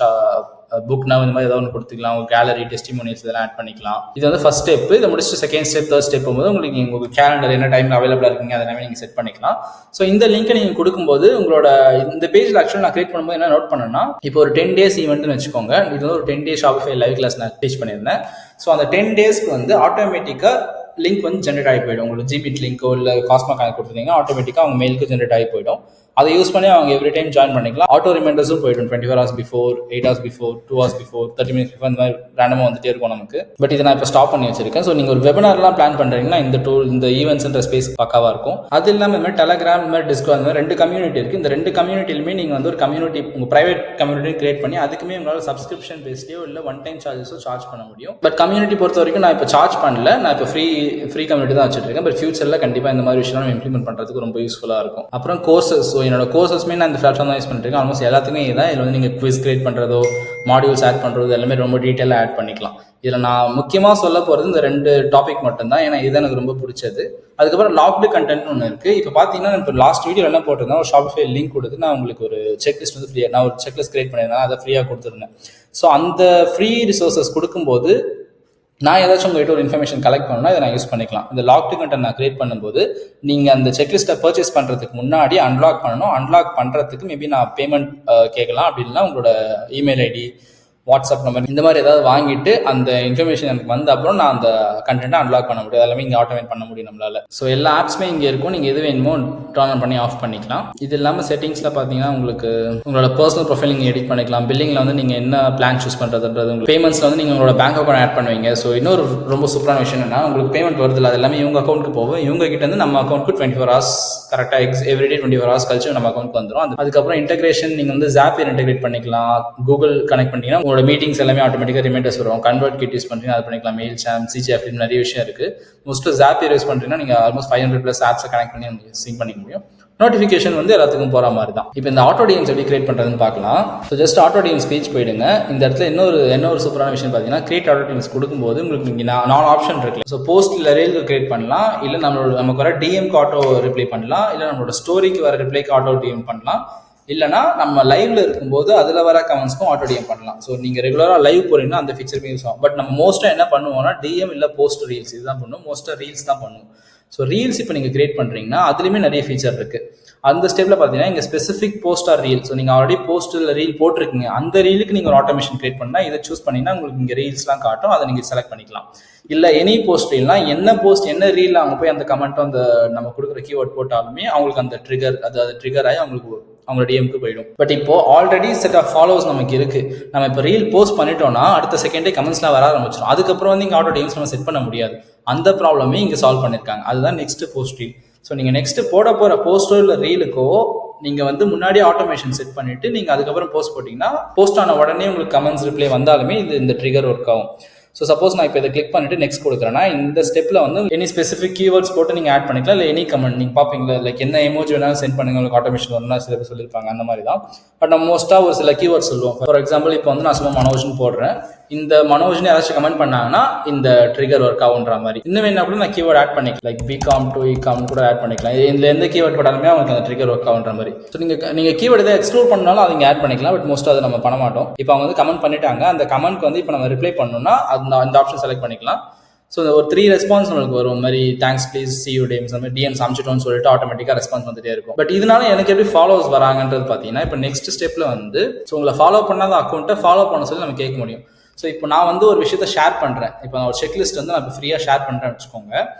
Speaker 1: புக்னா இந்த மாதிரி ஏதாவது ஒன்று கொடுத்துக்கலாம். உங்கள் கேலரி, டெஸ்டிமோனியல்ஸ் இதெல்லாம் ஆட் பண்ணிக்கலாம். இது வந்து ஃபர்ஸ்ட் ஸ்டெப். இதை முடிச்சுட்டு செகண்ட் ஸ்டெப், தேர்ட் ஸ்டெப் போகும்போது உங்களுக்கு உங்கள் கேலண்டர் என்ன டைமில் அவைலபிளாக இருக்கீங்க அதெல்லாமே நீங்கள் செட் பண்ணிக்கலாம். ஸோ இந்த லிங்கை நீங்கள் கொடுக்கும்போது உங்களோட இந்த பேஜில் ஆக்சுவலாக நான் கிரியேட் பண்ணும்போது என்ன நோட் பண்ணணும்னா, இப்போ ஒரு 10 days ஈவெண்ட்னு வச்சுக்கோங்க. இது வந்து ஒரு 10 days ஷாபிஃபை லைவ் கிளாஸ் நான் டீச் பண்ணியிருந்தேன். ஸோ அந்த 10 daysக்கு வந்து ஆட்டோமேட்டிக்காக லிங்க் வந்து ஜென்ரேட் ஆகி போயிடும். உங்களுக்கு ஜிபிட் லிங்கோ இல்லை காஸ்மா கனெக்ட் கொடுத்துருந்தீங்கன்னா ஆட்டோமேட்டிக்காக அவங்க மெயிலுக்கு ஜென்ரேட் ஆகி போயிடும். அதை யூஸ் பண்ணி அவங்க எவ்ரி டைம் ஜாயின் பண்ணிக்கலாம். ஆட்டோ ரிமைண்டர்ஸும் போய்டும் 24 hours before, 8 hours before, 2 hours before, 30 minutes before, இந்த மாதிரி ரேண்டமாக வந்துட்டே இருக்கும் நமக்கு. பட் இதை நான் இப்போ ஸ்டாப் பண்ணி வச்சிருக்கேன். ஸோ நீங்கள் ஒரு வெபினார்லாம் பிளான் பண்ணுறீங்கன்னா இந்த டூல், இந்த ஈவெண்ட்ஸ்ன்ற ஸ்பேஸ் பக்காவாக இருக்கும். அது இல்லாமல் இந்த மாதிரி டெலகிராம், இந்த மாதிரி டிஸ்கோ, அந்த மாதிரி 2 கம்யூனிட்டி இருக்குது. இந்த 2 கம்யூனிட்டிலுமே நீங்கள் வந்து ஒரு கம்யூனிட்டி, உங்கள் ப்ரைவேட் கம்யூனிட்டி கிரியேட் பண்ணி அதுக்குமே உங்களால் சப்ஸ்கிரிப்ஷன் பேஸ்லேயோ இல்லை ஒன் டைம் சார்ஜஸோ சார்ஜ் பண்ண முடியும். பட் கம்யூனிட்டி பொறுத்த வரைக்கும் நான் இப்போ சார்ஜ் பண்ணல, நான் இப்போ ஃப்ரீ கம்யூனிட்டி தான் வச்சுட்டு இருக்கேன். பட் ஃபியூச்சரில் கண்டிப்பாக இந்த மாதிரி விஷயம் நம்ம இம்ப்ளிமெண்ட் பண்ணுறதுக்கு ரொம்ப யூஸ்ஃபுல்லாக இருக்கும். அப்புறம் கோர்சஸ். ஸோ என்னோட கோர்சஸ்மே இந்த பிளாட்ஃபார்ம் தான் யூஸ் பண்ணிருக்கேன். ஆல்மோஸ்ட் எல்லாத்துக்குமே இதான். இதில் வந்து நீங்கள் குவிஸ் கிரியேட் பண்ணுறதோ, மாடியூல்ஸ் ஆட் பண்ணுறதோ எல்லாமே ரொம்ப டீட்டெயிலாக ஆட் பண்ணிக்கலாம். இதில் நான் முக்கியமாக சொல்ல போகிறது இந்த 2 டாபிக் மட்டும்தான். ஏன்னா இது எனக்கு ரொம்ப பிடிச்சது. அதுக்கப்புறம் லாக்டு கண்டென்ட் ஒன்று இருக்குது. இப்போ பார்த்தீங்கன்னா இப்போ லாஸ்ட் வீடியோ என்ன போட்டிருந்தேன், ஒரு ஷாபிஃபை லிங்க் கொடுத்து நான் உங்களுக்கு ஒரு செக்லிஸ்ட் வந்து ஃப்ரீயாக, நான் ஒரு செக்லிஸ்ட் கிரியேட் பண்ணியிருந்தேன், அதை ஃப்ரீயாக கொடுத்துருந்தேன். ஸோ அந்த ஃப்ரீ ரிசோர்ஸஸ் கொடுக்கும்போது நான் ஏதாச்சும் உங்கள்கிட்ட ஒரு இன்ஃபர்மேஷன் கலெக்ட் பண்ணணும்னா இதை நான் யூஸ் பண்ணிக்கலாம். இந்த லாக்டு கண்டென்ட் நான் கிரியேட் பண்ணும்போது நீங்கள் அந்த செக்லிஸ்ட்டை பர்ச்சேஸ் பண்ணுறதுக்கு முன்னாடி அன்லாக் பண்ணணும். அன்லாக் பண்ணுறதுக்கு மேபி நான் பேமெண்ட் கேட்கலாம். அப்படி இல்லைனா உங்களோட இமெயில் ஐடி, வாட்ஸ்அப் நம்பர் இந்த மாதிரி ஏதாவது வாங்கிட்டு அந்த இன்ஃபர்மேஷன் எனக்கு வந்த அப்புறம் நான் அந்த கண்டென்ட்டை அன்லாக் பண்ண முடியும். எல்லாமே இங்கே ஆட்டோமேட் பண்ண முடியும் நம்மளால. ஸோ எல்லா ஆப்ஸுமே இங்கே இருக்கும். நீங்கள் எது வேணுமோ டர்ன் ஆன் பண்ணி ஆஃப் பண்ணிக்கலாம். இது இல்லாமல் செட்டிங்ஸில் பார்த்தீங்கன்னா உங்களுக்கு உங்களோட பர்சனல் ப்ரொஃபைல் நீங்கள் எடிட் பண்ணிக்கலாம். பில்லிங்கில் வந்து நீங்கள் என்ன பிளான் சூஸ் பண்ணுறதுன்றது, உங்களுக்கு பேமெண்ட்ஸில் வந்து நீங்கள் உங்களோட பேங்க் அக்கௌண்ட் ஆட் பண்ணுவீங்க. ஸோ இன்னொரு ரொம்ப சூப்பரான விஷயம் என்னன்னா, உங்களுக்கு பேமெண்ட் வருது, அது எல்லாமே இவங்க அக்கௌண்ட்டுக்கு போகும். இவங்க கிட்ட இருந்து நம்ம அக்கௌண்ட்டுக்கு 24 hours கரெக்டாக எவ்ரிடே 24 hours கழிச்சு நம்ம அக்கௌண்ட்க்கு வந்துடும். அதுக்கப்புறம் இன்டெகிரேஷன் நீங்கள் வந்து ஜாப்பியர் இன்டெகிரேட் பண்ணிக்கலாம். கூகுள் கனெக்ட் பண்ணிங்கன்னா உங்களோட மீட்டிங்ஸ் எல்லாமே ஆட்டோமேட்டிக்காக ரிமைண்டர்ஸ் வரும். கன்வெர்ட் கிட் யூஸ் பண்ணுறீங்கன்னா அது பண்ணிக்கலாம். மெயில் சாம், சிஜிஎஃப் நிறைய விஷயம் இருக்குது. மோஸ்ட்டாக ஜாப்பியர் யூஸ் பண்ணுறீங்கன்னா நீங்கள் ஆல்மோஸ்ட் 500+ ஆப்ஸை கனெக்ட் பண்ணி சிங்க் பண்ணிக்க முடியும். நோட்டிஃபிகேஷன் வந்து எல்லாத்துக்கும் போகிற மாதிரி தான். இப்போ இந்த ஆட்டோடிஎம்ஸ் எப்படி கிரியேட் பண்ணுறதுன்னு பார்க்கலாம். ஸோ ஜஸ்ட் ஆட்டோடிஎம்ஸ் பேஜ் போயிடுங்க. இந்த இடத்துல என்ன ஒரு சூப்பரான விஷயம் பார்த்தீங்கன்னா, கிரியேட் ஆட்டோடிஎம்ஸ் கொடுக்கும்போது உங்களுக்கு இங்கே 4 ஆப்ஷன் இருக்கு. ஸோ போஸ்ட் இல்லை ரீலுக்கு கிரியேட் பண்ணலாம், இல்லை நமக்கு வர டிஎம்க்கு ஆட்டோ ரிப்ளை பண்ணலாம், இல்லை நம்மளோட ஸ்டோரிக்கு வர ரிப்ளைக்கு ஆட்டோ டிஎம் பண்ணலாம், இல்லைனா நம்ம லைவ்ல இருக்கும்போது அதில் வர கமெண்ட்ஸ்க்கும் ஆட்டோ டிஎம் பண்ணலாம். ஸோ நீங்கள் ரெகுலராக லைவ் போறீங்கன்னா அந்த ஃபீச்சருமே யூஸ் ஆகும். பட் நம்ம மோஸ்ட்டாக என்ன பண்ணுவோம்னா டிஎம் இல்லை போஸ்ட் ரீல்ஸ் இதுதான் பண்ணுவோம். மோஸ்ட்டாக ரீல்ஸ் தான் பண்ணுவோம். ஸோ ரீல்ஸ் இப்போ நீங்கள் கிரியேட் பண்ணுறீங்கன்னா அதுலேயுமே நிறைய ஃபீச்சர் இருக்குது. அந்த ஸ்டெப்பில் பார்த்தீங்கன்னா இங்கே specific post or reel. So நீங்கள் ஆல்ரெடி போஸ்ட் இல்லை ரீல் போட்டிருக்கீங்க, அந்த ரீலுக்கு நீங்கள் ஒரு ஆட்டோமேஷன் கிரியேட் பண்ணால் இதை சூஸ் பண்ணிங்கன்னா உங்களுக்கு இங்கே ரீல்ஸ்லாம் காட்டும். அதை நீங்கள் செலக்ட் பண்ணிக்கலாம். இல்லை எனி போஸ்ட் ரீல்னா என்ன போஸ்ட் என்ன ரீல் அவங்க போய் அந்த கமெண்ட்டும் அந்த நம்ம கொடுக்குற கீவேர்ட் போட்டாலுமே அவங்களுக்கு அந்த ட்ரிகர் ட்ரிகர் ஆகி அவங்களுக்கு அவங்களோட டிஎம்க்கு போயிடும். பட் இப்போ ஆல்ரெடி செட் ஆஃப் ஃபாலோவர்ஸ் நமக்கு இருக்கு, நம்ம இப்போ ரீல் போஸ்ட் பண்ணிட்டோம்னா அடுத்த செகண்டே கமெண்ட்ஸ்லாம் வர ஆரம்பிச்சிடும். அதுக்கப்புறம் வந்து இங்கே ஆட்டோ டிஎம்ஸ் நம்ம செட் பண்ண முடியாது. அந்த ப்ராப்ளமே இங்கே சால்வ் பண்ணியிருக்காங்க. அதுதான் நெக்ஸ்ட் போஸ்ட் ரீல். ஸோ நீங்கள் நெக்ஸ்ட் போட போகிற போஸ்டோ இல்லை ரீலுக்கோ நீங்கள் வந்து முன்னாடியே ஆட்டோமேஷன் செட் பண்ணிட்டு நீங்கள் அதுக்கப்புறம் போஸ்ட் போட்டிங்கன்னா போஸ்ட் ஆன உடனே உங்களுக்கு கமெண்ட்ஸ் ரிப்ளை வந்தாலுமே இது இந்த ட்ரிகர் ஒர்க் ஆகும். ஸோ சப்போஸ் நான் இப்போ இதை கிளிக் பண்ணிட்டு நெக்ஸ்ட் கொடுக்குறேன்னா இந்த ஸ்டெப்பில் வந்து எனி ஸ்பெசிஃபிக் கீவேர்ட்ஸ் போட்டு நீங்கள் ஆட் பண்ணிக்கலாம். இல்லை எனி கமெண்ட் நீங்கள் பார்ப்பீங்களா, லைக் என்ன எமோஜி வேணாலும் சென்ட் பண்ணுங்க, உங்களுக்கு ஆட்டோமேஷன் வரணும்னா சில பேர் சொல்லியிருப்பாங்க. அந்த மாதிரி தான். பட் நம்ம மோஸ்ட்டாக ஒரு சில கீவேர்ட்ஸ் சொல்லுவோம். ஃபார் எக்ஸாம்பிள் இப்போ வந்து நான் சும்மா மனோஜ்னு போடுறேன், இந்த மனோஜ்னு யாராச்சும் கமெண்ட் பண்ணாங்கன்னா இந்த ட்ரிகர் ஒர்க் ஆகுன்ற மாதிரி. இன்னும் என்ன கூட நான் கீவேர்ட் ஆட் பண்ணிக்கலாம், லைக் பிகாம் டு இகாம் கூட ஆட் பண்ணிக்கலாம். இதில் எந்த கீவேர்ட் போட்டாலுமே அவங்களுக்கு அந்த ட்ரிகர் ஒர்க் ஆகுன்ற மாதிரி. ஸோ நீங்கள் கீவேர்ட் எதாவது எக்ஸ்க்ளூட் பண்ணாலும் அதை ஆட் பண்ணிக்கலாம். பட் மோஸ்ட்டாக அதை நம்ம பண்ண மாட்டோம். இப்போ அவங்க வந்து கமெண்ட் பண்ணிட்டாங்க, அந்த கமெண்ட் வந்து இப்போ நம்ம ரிப்ளை பண்ணணும்னா அந்த ஆப்ஷன் செலக்ட் பண்ணிக்கலாம். ஸோ ஒரு 3 ரெஸ்பான்ஸ் நம்மளுக்கு வரும். மாதிரி thanks please C you DMs, அந்த மாதிரி டிஎம்ஸ் அமிச்சிட்டோம்னு சொல்லிட்டு ஆட்டோமேட்டிக்காக ரெஸ்பான்ஸ் வந்துட்டே இருக்கும். பட் இதனால எனக்கு எப்படி ஃபாலோவர்ஸ் வராங்கன்றது பார்த்தீங்கன்னா, இப்போ நெக்ஸ்ட் ஸ்டெப்பில் வந்து ஸோ உங்களை ஃபாலோ பண்ணாத அக்கௌண்ட்டை ஃபாலோ பண்ண சொல்லி நம்ம கேட்க முடியும். ஸோ இப்போ நான் வந்து ஒரு விஷயத்த ஷேர் பண்ணுறேன், இப்போ நான் ஒரு செக்லிஸ்ட் வந்து நான் இப்போ ஃப்ரீயாக ஷேர் பண்ணுறேன்னு வச்சுக்கோங்க.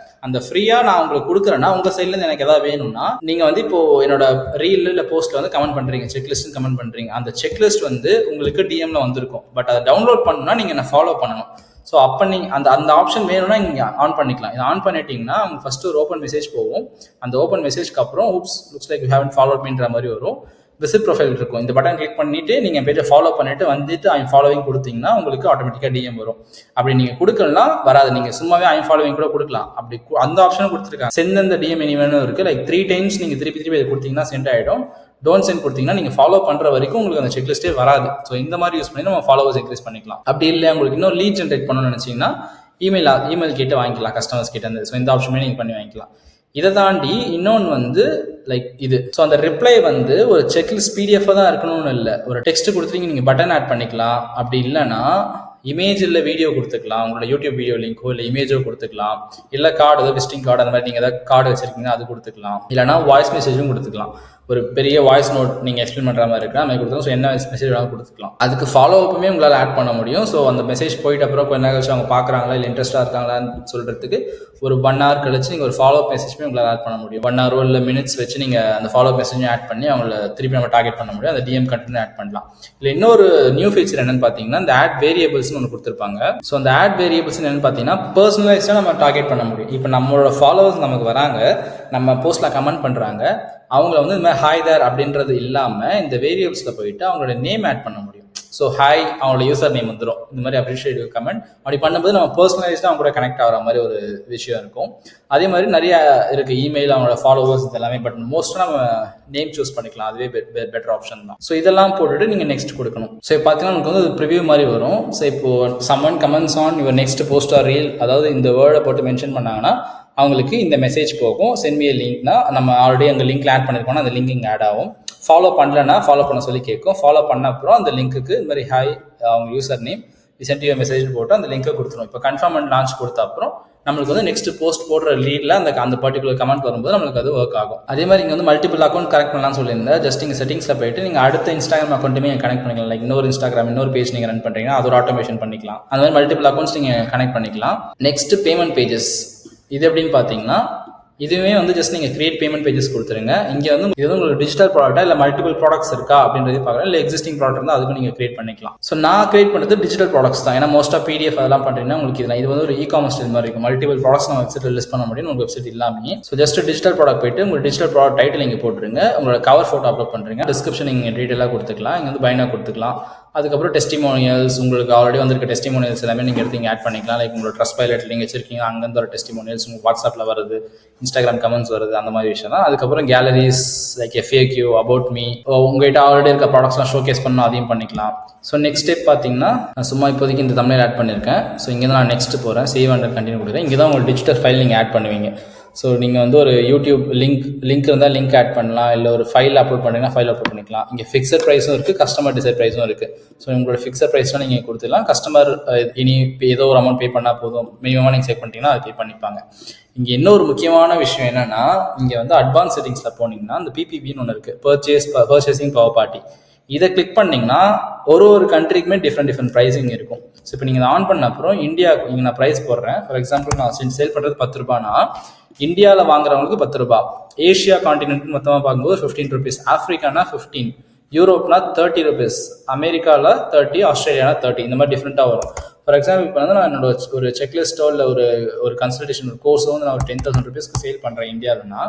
Speaker 1: அந்த ஃப்ரீயாக நான் உங்களுக்கு கொடுக்குறேன்னா உங்கள் சைட்லேருந்து எனக்கு எதாவது வேணும்னா நீங்கள் வந்து இப்போ என்னோட ரீல் இல்லை போஸ்ட்டில் வந்து கமெண்ட் பண்ணுறீங்க, செக்லிஸ்ட்னு கமெண்ட் பண்ணுறீங்க. அந்த செக்லிஸ்ட் வந்து உங்களுக்கு டிஎம்ல வந்திருக்கும். பட் அதை டவுன்லோட் பண்ணணும்னா நீங்கள் என்ன ஃபாலோ பண்ணணும். ஸோ அப்போ நீங்கள் அந்த ஆப்ஷன் வேணும்னா நீங்கள் ஆன் பண்ணிக்கலாம். இதை ஆன் பண்ணிட்டீங்கன்னா அவங்க ஃபஸ்ட்டு ஒரு ஓப்பன் மெசேஜ் போகும். அந்த ஓப்பன் மெசேஜ்க்கு அப்புறம் looks like you haven't followed மீன்ற மாதிரி வரும். விசிட் ப்ரொஃபைல் இருக்கும். இந்த பட்டன் கிளிக் பண்ணிட்டு நீங்கள் பேஜை ஃபாலோ பண்ணிட்டு வந்துட்டு ஐம் ஃபாலோவிங் கொடுத்தீங்கன்னா உங்களுக்கு ஆட்டோமேட்டிக்காக டிஎம் வரும். அப்படி நீங்கள் கொடுக்கலாம் வராது. நீங்கள் சும்மாவே ஐம் ஃபாலோவிங் கூட கொடுக்கலாம். அப்படி அந்த ஆப்ஷனும் கொடுத்துருக்காங்க. சென்ட் அந்த டிஎம் எனிவேனும் இருக்குது. லைக் 3 டைம்ஸ் நீங்கள் திருப்பி இதை கொடுத்தீங்கன்னா சென்ட் ஆகிடும். டோன்ட் சென்ட் கொடுத்தீங்கன்னா நீங்கள் ஃபாலோ பண்ணுற வரைக்கும் உங்களுக்கு அந்த செக்லிஸ்ட்டே வராது. ஸோ இந்த மாதிரி யூஸ் பண்ணி நம்ம ஃபாலோவர்ஸ் இன்க்ரீஸ் பண்ணிக்கலாம். அப்படி இல்லை உங்களுக்கு இன்னும் லீட் ஜென்ரேட் பண்ணணும்னு நினச்சிங்கன்னா இமெயில் கேட்டு வாங்கிக்கலாம் கஸ்டமர்ஸ் கிட்ட இருந்து. ஸோ இந்த ஆப்ஷனுமே நீங்கள் பண்ணி வாங்கிக்கலாம். இதை தாண்டி இன்னொன்று வந்து லைக் இது. ஸோ அந்த ரிப்ளை வந்து ஒரு செக்லிஸ்ட் பிடிஎஃபாக தான் இருக்கணும்னு இல்லை. ஒரு டெக்ஸ்ட் கொடுத்துட்டு நீங்கள் பட்டன் ஆட் பண்ணிக்கலாம். அப்படி இல்லைன்னா இமேஜ் இல்லை வீடியோ கொடுத்துக்கலாம். உங்களோட யூடியூப் வீடியோ லிங்கோ இல்லை இமேஜோ கொடுத்துக்கலாம். இல்லை கார்டு ஏதோ விசிட்டிங் கார்டு அந்த மாதிரி நீங்கள் ஏதாவது கார்டு வச்சிருக்கீங்கன்னா அது கொடுத்துக்கலாம். இல்லைனா வாய்ஸ் மெசேஜும் கொடுத்துக்கலாம். ஒரு பெரிய வாய்ஸ் நோட் நீங்கள் எக்ஸ்பிளைன் பண்ணுற மாதிரி இருக்குன்னா நம்ம கொடுத்துக்கலாம். ஸோ என்ன மெசேஜ் வேணாலும் கொடுத்துக்கலாம். அதுக்கு ஃபாலோ அப்புமே உங்களால் ஆட் பண்ண முடியும். ஸோ அந்த மெசேஜ் போயிட்டு அப்புறம் கொஞ்ச நேரம் கழிச்சு அவங்க பார்க்குறாங்களா இல்லை இன்ட்ரெஸ்ட்டாக இருக்காங்களான்னு சொல்கிறதுக்கு ஒரு 1 hour கழிச்சு நீங்கள் ஒரு ஃபாலோ மெசேஜ்மே உங்களால் ஆட் பண்ண முடியும். 1 hour இல்லை மினிட்ஸ் வச்சு நீங்கள் அந்த ஃபாலோ மெசேஜும் ஆட் பண்ணி அவங்கள திருப்பி நம்ம டார்கெட் பண்ண முடியும். அந்த டிஎம் கண்டென்ட் ஆட் பண்ணலாம். இல்லை இன்னொரு நியூ ஃபீச்சர் என்னன்னு பார்த்தீங்கன்னா இந்த ஆட் வேரியபிள்ஸ்னு ஒன்று கொடுத்துருப்பாங்க. ஸோ அந்த ஆட் வேரியபிள்ஸ் என்னன்னு பார்த்தீங்கன்னா பர்சனலைஸ்டாக நம்ம டார்கெட் பண்ண முடியும். இப்போ நம்மளோட ஃபாலோவர்ஸ் நமக்கு வராங்க, நம்ம போஸ்ட்டில் கமெண்ட் பண்ணுறாங்க, அவங்கள வந்து இந்த மாதிரி ஹாய் தேர் அப்படின்றது இல்லாமல் இந்த வேரியபிள்ஸில் போயிட்டு அவங்களோட நேம் ஆட் பண்ண முடியும். ஸோ ஹாய் அவங்களோட யூசர் நேம் வந்துடும். இந்த மாதிரி அப்ரிஷியேட் கமெண்ட் அப்படி பண்ணும்போது நம்ம பர்சனலைஸ்டாக அவங்க கூட கனெக்ட் ஆகிற மாதிரி ஒரு விஷயம் இருக்கும். அதே மாதிரி நிறைய இருக்குது, இமெயில் அவங்களோட ஃபாலோவர்ஸ் இதெல்லாமே. பட் மோஸ்ட்டாக நம்ம நேம் சூஸ் பண்ணிக்கலாம், அதுவே பெட்டர் ஆப்ஷன் தான். ஸோ இதெல்லாம் போட்டுட்டு நீங்கள் நெக்ஸ்ட் கொடுக்கணும். ஸோ பார்த்தீங்கன்னா நமக்கு வந்து ஒரு ப்ரிவியூ மாதிரி வரும். ஸோ இப்போ someone comments on your next post or reel, அதாவது இந்த வேர்டை போட்டு மென்ஷன் பண்ணாங்கன்னா அவங்களுக்கு இந்த மெசேஜ் போகும். சென்ட் மீ லிங்க்னா நம்ம ஆல்ரெடி அங்கே லிங்க்ல ஆட் பண்ணிருக்கோம்னா அந்த லிங்க் இங்கே ஆட் ஆகும். ஃபாலோ பண்ணலன்னா ஃபாலோ பண்ண சொல்லி கேட்கும். ஃபாலோ பண்ண அப்புறம் அந்த லிங்க்குக்கு இந்த மாதிரி ஹாய் அவங்க user name sent you message போட்டு அந்த லிங்கை கொடுத்துரும். இப்போ கன்ஃபார்ம் அண்ட் லான்ச் கொடுத்த அப்புறம் நம்மளுக்கு வந்து நெக்ஸ்ட் போஸ்ட் போடுற லீடில் அந்த பர்டிகுலர் கமெண்ட் வரும்போது நம்மளுக்கு அது ஒர்க் ஆகும். அதே மாதிரி இங்கே வந்து மல்டிபிள் அக்கௌண்ட் கனெக்ட் பண்ணலாம்னு சொல்லியிருந்தேன். ஜஸ்ட் இங்கே செட்டிங்ஸில் போயிட்டு நீங்கள் அடுத்த இன்ஸ்டாகிராம் அக்கௌண்ட்டுமே கனெக்ட் பண்ணிக்கலாம். லைக் இன்னொரு இன்ஸ்டாகிராம் இன்னொரு பேஜ் நீங்கள் ரன் பண்ணுறீங்கன்னா அது ஒரு ஆட்டோமேஷன் பண்ணிக்கலாம். அந்த மாதிரி மல்டிபிள் அக்கௌண்ட்ஸ் நீங்கள் கனெக்ட் பண்ணிக்கலாம். Next payment pages. இது எப்படின்னு பார்த்தீங்கன்னா இதுவே வந்து ஜஸ்ட் நீங்கள் கிரியேட் பேமெண்ட் பேஜஸ் கொடுத்துருங்க. இங்கே வந்து இது வந்து உங்களுக்கு டிஜிட்டல் ப்ராடக்ட்டா இல்லை மல்டிபிள் ப்ராடக்ட்ஸ் இருக்கா அப்படின்றது பார்க்கலாம். இல்லை எக்ஸிஸ்டிங் ப்ராடக்ட் இருந்தால் அதுக்கு நீங்கள் கிரியேட் பண்ணிக்கலாம். ஸோ நான் கிரியேட் பண்ணுறது டிஜிட்டல் ப்ராடக்ட்ஸ் தான். ஏன்னா மோஸ்ட்டாக பிடிஎஃப் அதெல்லாம் பண்ணுறீங்கன்னா உங்களுக்கு இது வந்து ஒரு இ-காமர்ஸ் மாதிரி இருக்கும். மல்டிபிள் ப்ராடக்ட்ஸ் நம்ம வெப்சைட்டில் லிஸ்ட் பண்ண முடியும் உங்கள் வெப்சைட் இல்லாமல். ஸோ ஜஸ்ட் டிஜிட்டல் ப்ராடக்ட் போயிட்டு உங்களுக்கு டிஜிட்டல் ப்ராடக்ட் டைட்டில் இங்கே போட்டுருங்க. உங்களோட கவர் ஃபோட்டோ அப்லோட் பண்ணுறீங்க. டிஸ்கிரிப்ஷன் நீங்கள் டீட்டெயிலாக கொடுத்துக்கலாம். இங்கே வந்து பைனா கொடுத்துக்கலாம். அதுக்கப்புறம் டெஸ்டிமோனியல்ஸ், உங்களுக்கு ஆல்ரெடி வந்திருக்க டெஸ்டிமோனியல்ஸ் எல்லாமே நீங்கள் எடுத்து இங்கே ஆட் பண்ணிக்கலாம். லைக் உங்களோட ட்ரஸ்ட் பைலட் நீங்கள் வச்சிருக்கீங்க, அங்கேருந்து ஒரு டெஸ்டிமோனியல்ஸ் உங்களுக்கு வாட்ஸ்அப்பில் வருது, இன்ஸ்டாகிராம் கமெண்ட்ஸ் வருது, அந்த மாதிரி விஷயம் தான். அதுக்கப்புறம் calories like FAQ, about me, உங்கள்கிட்ட ஆல்ரெடி இருக்க ப்ராடக்ட்ஸ்லாம் ஷோகேஸ் பண்ணணும், அதையும் பண்ணிக்கலாம். ஸோ நெக்ஸ்ட் ஸ்டெப் பார்த்தீங்கன்னா நான் சும்மா இப்போதைக்கு இந்த தமிழில் ஆட் பண்ணியிருக்கேன். ஸோ இங்கே தான் நான் நெக்ஸ்ட் போகிறேன், சேவ் அண்ட் கண்டினியூ கொடுக்குறேன். இங்கே தான் உங்களுக்கு டிஜிட்டல் ஃபைல் நீங்கள் ஆட் பண்ணுவீங்க. ஸோ நீங்கள் வந்து ஒரு யூடியூப் லிங்க் இருந்தால் லிங்க் ஆட் பண்ணலாம். இல்லை ஒரு ஃபைல் அப்லோட் பண்ணுறீங்கன்னா ஃபைல் அப்லோட் பண்ணிக்கலாம். இங்கே ஃபிக்ஸட் ப்ரைஸும் இருக்குது, கஸ்டமர் டிசைட் ப்ரைஸும் இருக்குது. ஸோ உங்களோட ஃபிக்ஸட் ப்ரைஸ்லாம் நீங்கள் கொடுத்துக்கலாம். கஸ்டமர் இனி ஏதோ ஒரு அமௌண்ட் பே பண்ணால் போதும், மினிமமாக நீங்கள் செக் பண்ணிட்டீங்கன்னா அதை பே பண்ணிப்பாங்க. இங்கே இன்னொரு முக்கியமான விஷயம் என்னென்னா, இங்கே வந்து அட்வான்ஸ் செட்டிங்ஸில் போனீங்கன்னா அந்த PPPன்னு ஒன்று இருக்குது, பர்ச்சேசிங் பவர் பார்ட்டி. இதை கிளிக் பண்ணிங்கன்னா ஒரு கண்ட்ரிக்குமே டிஃப்ரெண்ட் ப்ரைஸிங் இருக்கும். ஸோ இப்போ நீங்கள் ஆன் பண்ண அப்புறம் இந்தியாவுக்கு இங்கே நான் ப்ரைஸ் போடுறேன். ஃபார் எக்ஸாம்பிள் நான் சேல் பண்ணுறது 10 ரூபானா இந்தியாவில் வாங்குறவங்களுக்கு 10 ரூபாய். ஏஷியா காண்டினென்ட் மொத்தமாக பார்க்கும்போது 15 ருபீஸ். ஆஃப்ரிக்கானா 15, யூரோப்னா 30 ருபீஸ், அமெரிக்காவில் 30, ஆஸ்திரேலியானா 30. இந்த மாதிரி டிஃப்ரெண்ட்டாக வரும். ஃபார் எக்ஸாம்பிள் இப்போ வந்து நான் என்னோட ஒரு செக்லிஸ்ட்டோ இல்லை ஒரு கன்சல்டேஷன் ஒரு கோர்ஸோ வந்து நான் ஒரு 10,000 ருபீஸ்க்கு சேல் பண்ணுறேன் இந்தியாவில்னா,